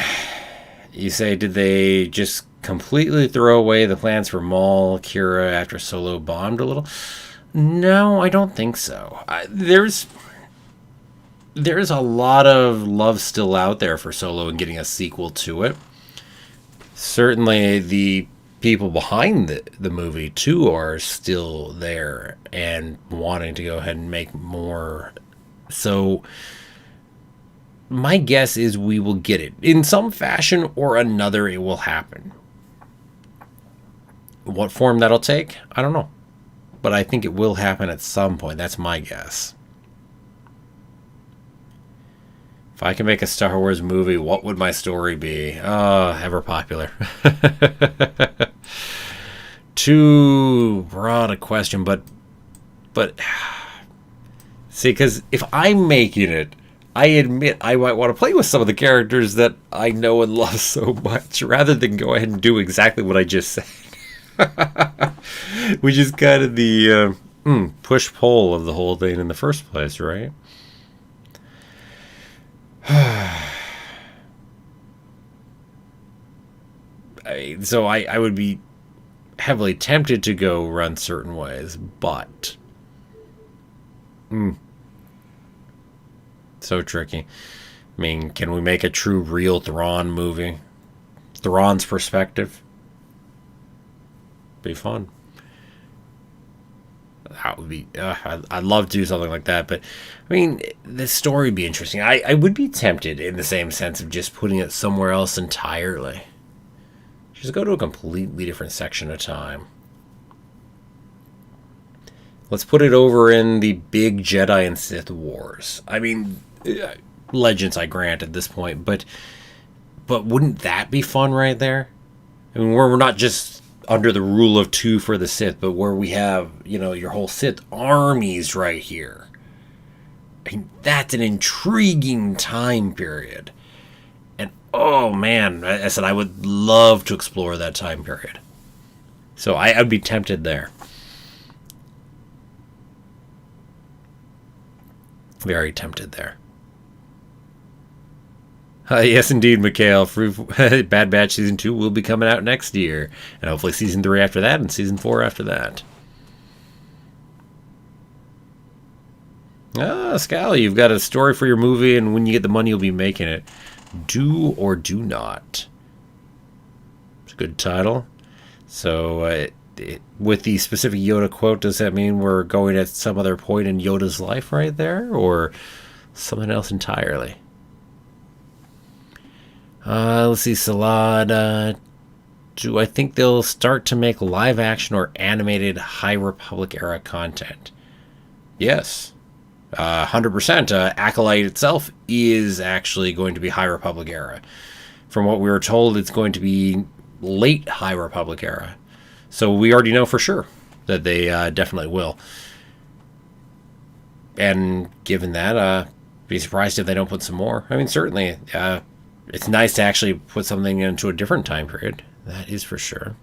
You say, did they just completely throw away the plans for Maul, Kira after Solo bombed a little? No, I don't think so. There's a lot of love still out there for Solo and getting a sequel to it. Certainly the people behind the movie too are still there and wanting to go ahead and make more. So my guess is we will get it. In some fashion or another, it will happen. What form that'll take, I don't know. But I think it will happen at some point. That's my guess. If I can make a Star Wars movie, what would my story be? Oh, ever popular. Too broad a question, but see, because if I'm making it, I admit I might want to play with some of the characters that I know and love so much, rather than go ahead and do exactly what I just said. Which is kind of the push-pull of the whole thing in the first place, right? So I would be heavily tempted to go run certain ways, but so tricky. I mean, can we make a true real Thrawn movie? Thrawn's perspective? Be fun. That would be I'd love to do something like that, but I mean, the story would be interesting. I would be tempted in the same sense of just putting it somewhere else entirely. Just go to a completely different section of time. Let's put it over in the big Jedi and Sith wars. I mean, Legends I grant at this point, but wouldn't that be fun right there? I mean, we're not just under the rule of 2 for the Sith, but where we have, your whole Sith armies right here. I mean, that's an intriguing time period. And, oh man, I said I would love to explore that time period. So I'd be tempted there. Very tempted there. Yes, indeed, Mikhail. Bad Batch Season 2 will be coming out next year. And hopefully Season 3 after that and Season 4 after that. Scally, you've got a story for your movie, and when you get the money, you'll be making it. Do or do not. It's a good title. So, with the specific Yoda quote, does that mean we're going at some other point in Yoda's life right there? Or something else entirely? Let's see, Salad. Do I think they'll start to make live action or animated High Republic era content? Yes. 100%. Acolyte itself is actually going to be High Republic era. From what we were told, it's going to be late High Republic era. So we already know for sure that they definitely will. And given that, be surprised if they don't put some more. I mean, certainly, it's nice to actually put something into a different time period. That is for sure.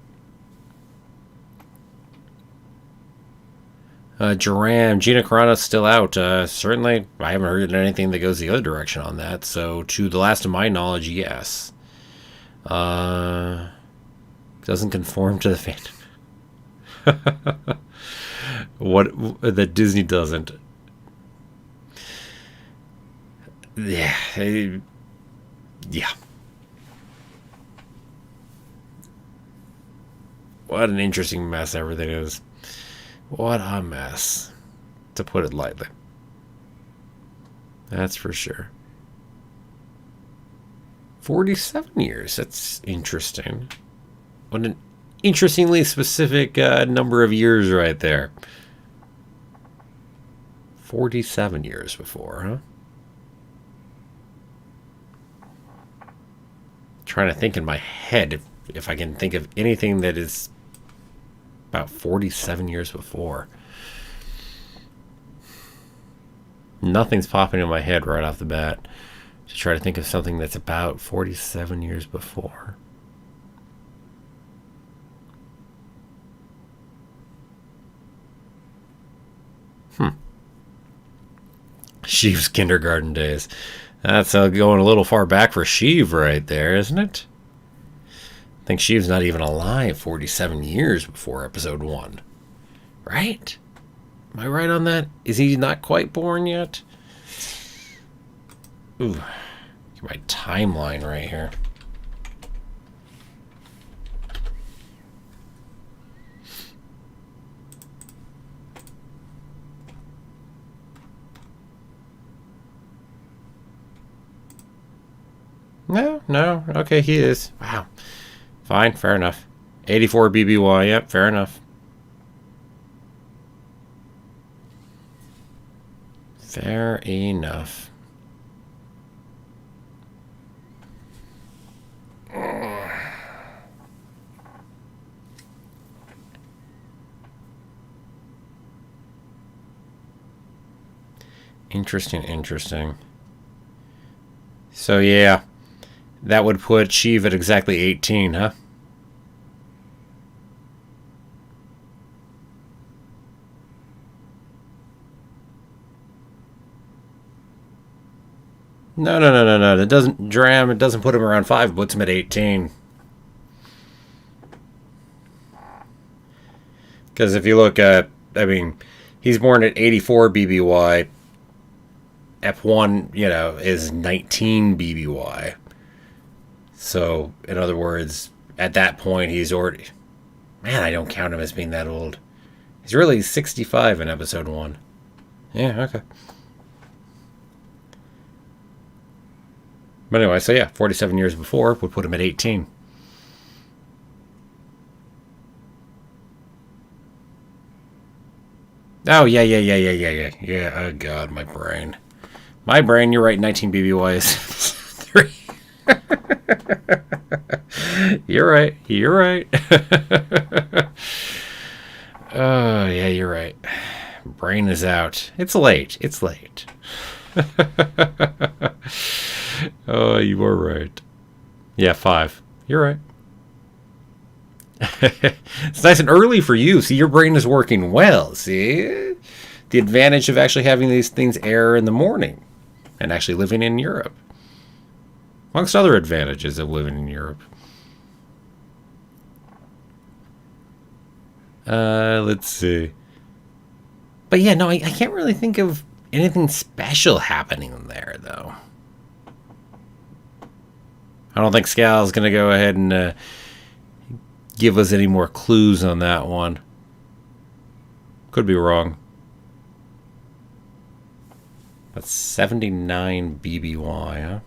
Jaram, Gina Carano's still out. Certainly, I haven't heard anything that goes the other direction on that. So, to the last of my knowledge, yes. Doesn't conform to the fandom. What that Disney doesn't. Yeah. Yeah. What an interesting mess everything is. What a mess, to put it lightly. That's for sure. 47 years. That's interesting. What an interestingly specific number of years right there. 47 years before, huh? Trying to think in my head if I can think of anything that is about 47 years before. Nothing's popping in my head right off the bat to try to think of something that's about 47 years before. Sheev's kindergarten days. That's going a little far back for Sheev right there, isn't it? I think Sheev's not even alive 47 years before episode 1. Right? Am I right on that? Is he not quite born yet? Ooh, get my timeline right here. No. Okay, he is. Wow. Fine, fair enough. 84 BBY, yep, fair enough. Fair enough. Interesting. So, yeah. That would put Sheev at exactly 18, huh? No. It doesn't Dram. It doesn't put him around 5. It puts him at 18. Because if you look at, he's born at 84 BBY. F1, is 19 BBY. So, in other words, at that point, he's already... Man, I don't count him as being that old. He's really 65 in episode 1. Yeah, okay. But anyway, so yeah, 47 years before would put him at 18. Oh, yeah. Yeah, oh God, my brain. You're right, 19 BBY is 3. You're right. Oh, yeah, you're right. Brain is out. It's late. Oh, you are right. Yeah, 5. You're right. It's nice and early for you. See, your brain is working well. See? The advantage of actually having these things air in the morning and actually living in Europe. Amongst other advantages of living in Europe. Let's see. But yeah, no, I can't really think of anything special happening there, though. I don't think Scal's going to go ahead and give us any more clues on that one. Could be wrong. That's 79 BBY, huh?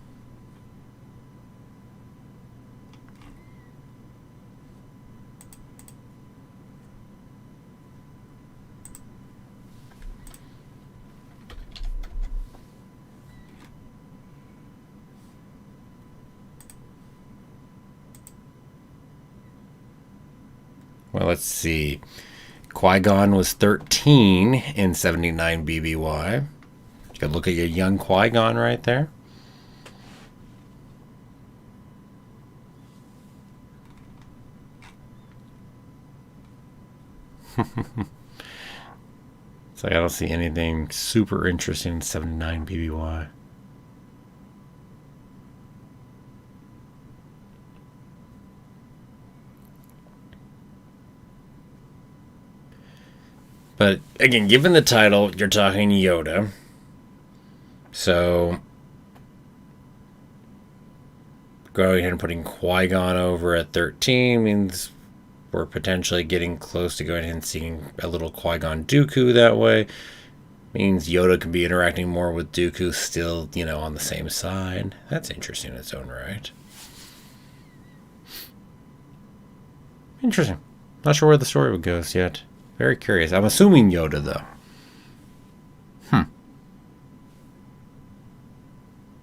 Well, let's see. Qui-Gon was 13 in 79 BBY. You can look at your young Qui-Gon right there. It's like I don't see anything super interesting in 79 BBY. But again, given the title, you're talking Yoda. So going ahead and putting Qui-Gon over at 13 means we're potentially getting close to going ahead and seeing a little Qui-Gon Dooku that way. Means Yoda can be interacting more with Dooku still, on the same side. That's interesting in its own right. Interesting. Not sure where the story goes yet. Very curious. I'm assuming Yoda, though.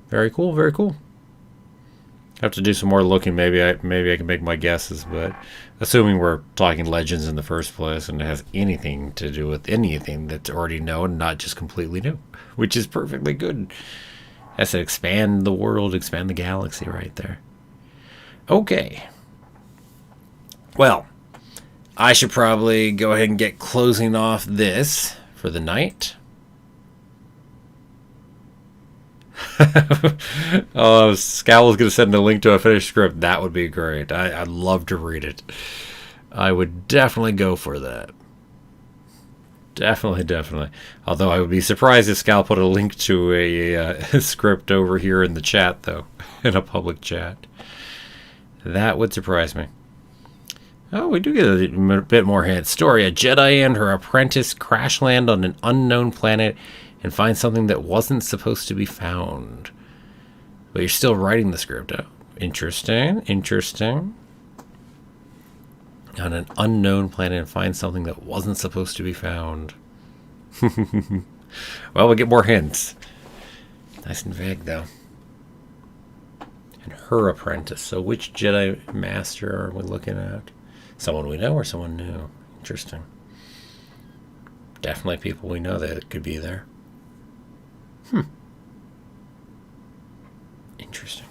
Very cool, very cool. Have to do some more looking. Maybe I can make my guesses, but assuming we're talking Legends in the first place and it has anything to do with anything that's already known, not just completely new, which is perfectly good. Has to expand the world, expand the galaxy right there. Okay. Well, I should probably go ahead and get closing off this for the night. Oh, Scal was going to send a link to a finished script. That would be great. I'd love to read it. I would definitely go for that. Definitely. Although I would be surprised if Scal put a link to a script over here in the chat, though, in a public chat. That would surprise me. Oh, we do get a bit more hint. Story. A Jedi and her apprentice crash land on an unknown planet and find something that wasn't supposed to be found. But you're still writing the script. Oh, interesting. On an unknown planet and find something that wasn't supposed to be found. Well, we'll get more hints. Nice and vague, though. And her apprentice. So which Jedi Master are we looking at? Someone we know or someone new? Interesting. Definitely people we know that could be there. Interesting.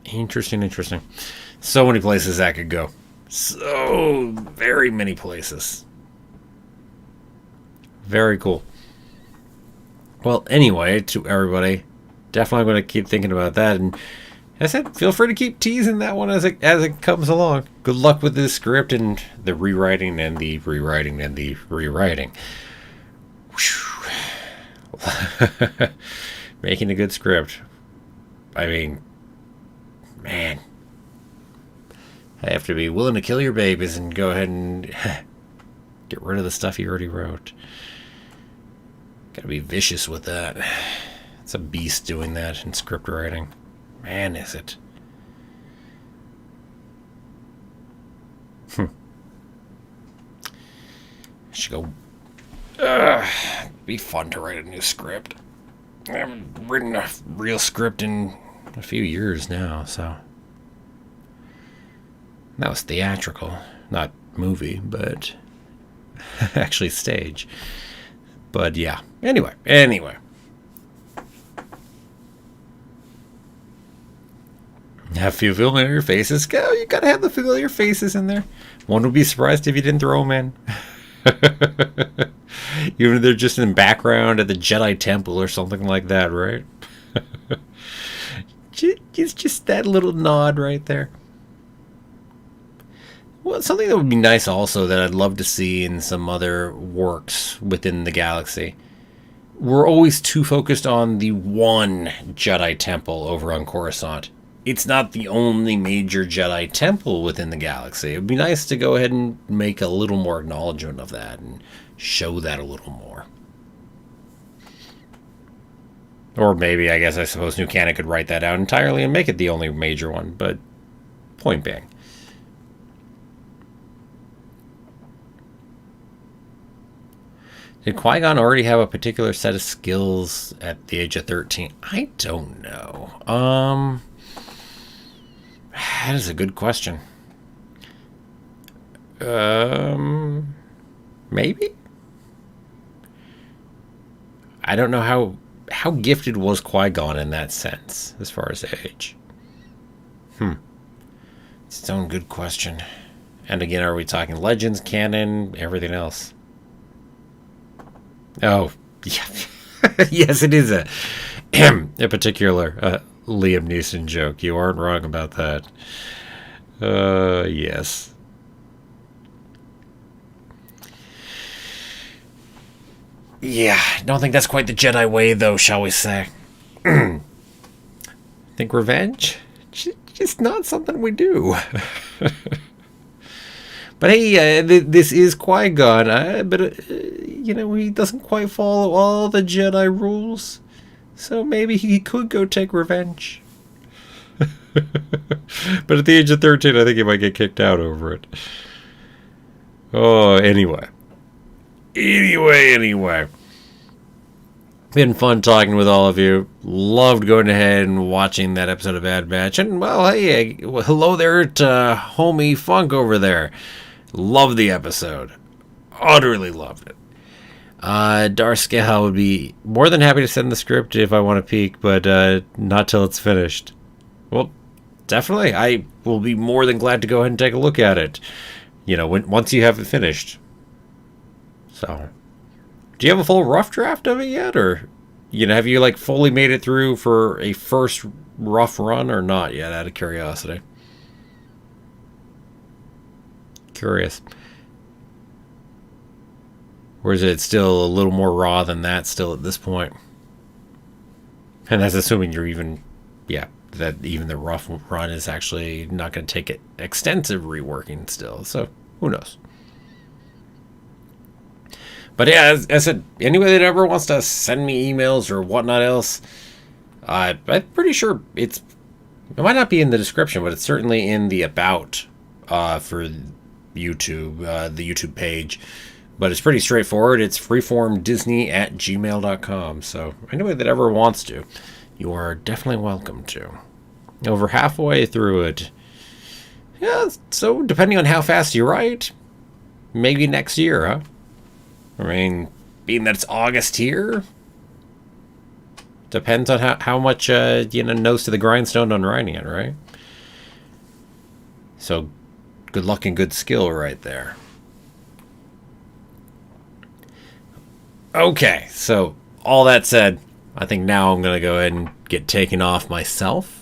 Interesting. So many places that could go. So very many places. Very cool. Well, anyway, to everybody, definitely going to keep thinking about that. And as I said, feel free to keep teasing that one as it comes along. Good luck with this script and the rewriting and the rewriting and the rewriting. Making a good script. I mean, man, I have to be willing to kill your babies and go ahead and get rid of the stuff you already wrote. Gotta be vicious with that. It's a beast doing that in script writing. Man, is it. Should go. Be fun to write a new script. I haven't written a real script in a few years now, so. That was theatrical, not movie, but actually stage. But yeah. Anyway. Have a few familiar faces. You gotta have the familiar faces in there. One would be surprised if you didn't throw them in. Even if they're just in the background at the Jedi Temple or something like that, right? It's just that little nod right there. Well, something that would be nice also that I'd love to see in some other works within the galaxy. We're always too focused on the one Jedi Temple over on Coruscant. It's not the only major Jedi temple within the galaxy. It would be nice to go ahead and make a little more acknowledgement of that and show that a little more. Or maybe, I suppose New Canon could write that out entirely and make it the only major one, but point being. Did Qui-Gon already have a particular set of skills at the age of 13? I don't know. That is a good question. Maybe? I don't know how gifted was Qui-Gon in that sense, as far as age. It's its own good question. And again, are we talking Legends, canon, everything else? Oh, yeah. Yes, it is a particular Liam Neeson joke. You aren't wrong about that. Yes. Yeah, I don't think that's quite the Jedi way, though, shall we say. Think revenge? Just not something we do. But hey, this is Qui-Gon, but, he doesn't quite follow all the Jedi rules. So maybe he could go take revenge. But at the age of 13, I think he might get kicked out over it. Oh, anyway. Anyway. Been fun talking with all of you. Loved going ahead and watching that episode of Bad Batch. And, well, hey, hello there to homie Funk over there. Loved the episode. Utterly loved it. Darscal would be more than happy to send the script if I want to peek, but not till it's finished. Well, definitely. I will be more than glad to go ahead and take a look at it. Once you have it finished. So, do you have a full rough draft of it yet? Or, have you, fully made it through for a first rough run or not yet, out of curiosity? Curious. Or is it still a little more raw than that still at this point? And that's assuming you're that even the rough run is actually not going to take extensive reworking still. So, who knows? But yeah, as I said, anybody that ever wants to send me emails or whatnot else, I'm pretty sure it might not be in the description, but it's certainly in the about for YouTube, the YouTube page. But it's pretty straightforward. It's freeformdisney@gmail.com. So anybody that ever wants to, you are definitely welcome to. Over halfway through it. Yeah, so depending on how fast you write, maybe next year, huh? I mean, being that it's August here, depends on how much, nose to the grindstone on writing it, right? So, good luck and good skill right there. Okay, so all that said, I think now I'm going to go ahead and get taken off myself.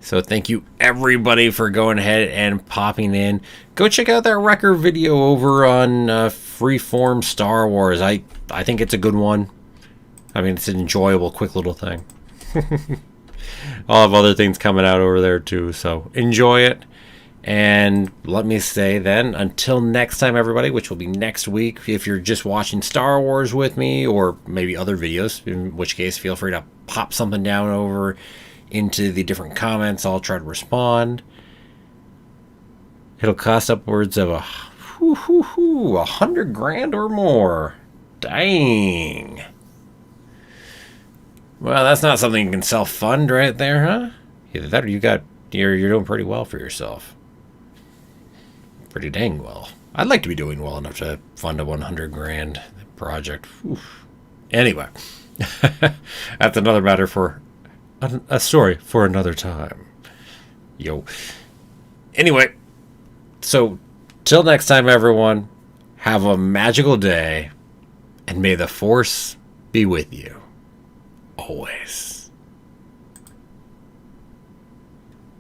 So thank you everybody for going ahead and popping in. Go check out that record video over on Freeform Star Wars. I think it's a good one. I mean, it's an enjoyable, quick little thing. I'll have other things coming out over there too, so enjoy it. And let me say then, until next time, everybody, which will be next week, if you're just watching Star Wars with me, or maybe other videos, in which case feel free to pop something down over into the different comments. I'll try to respond. It'll cost upwards of $100,000 or more. Dang. Well, that's not something you can self-fund right there, huh? Either that or you're doing pretty well for yourself. Pretty dang well. I'd like to be doing well enough to fund a $100,000 project. Oof. Anyway, that's another matter for a story for another time. Yo. Anyway, so till next time, everyone, have a magical day, and may the Force be with you always.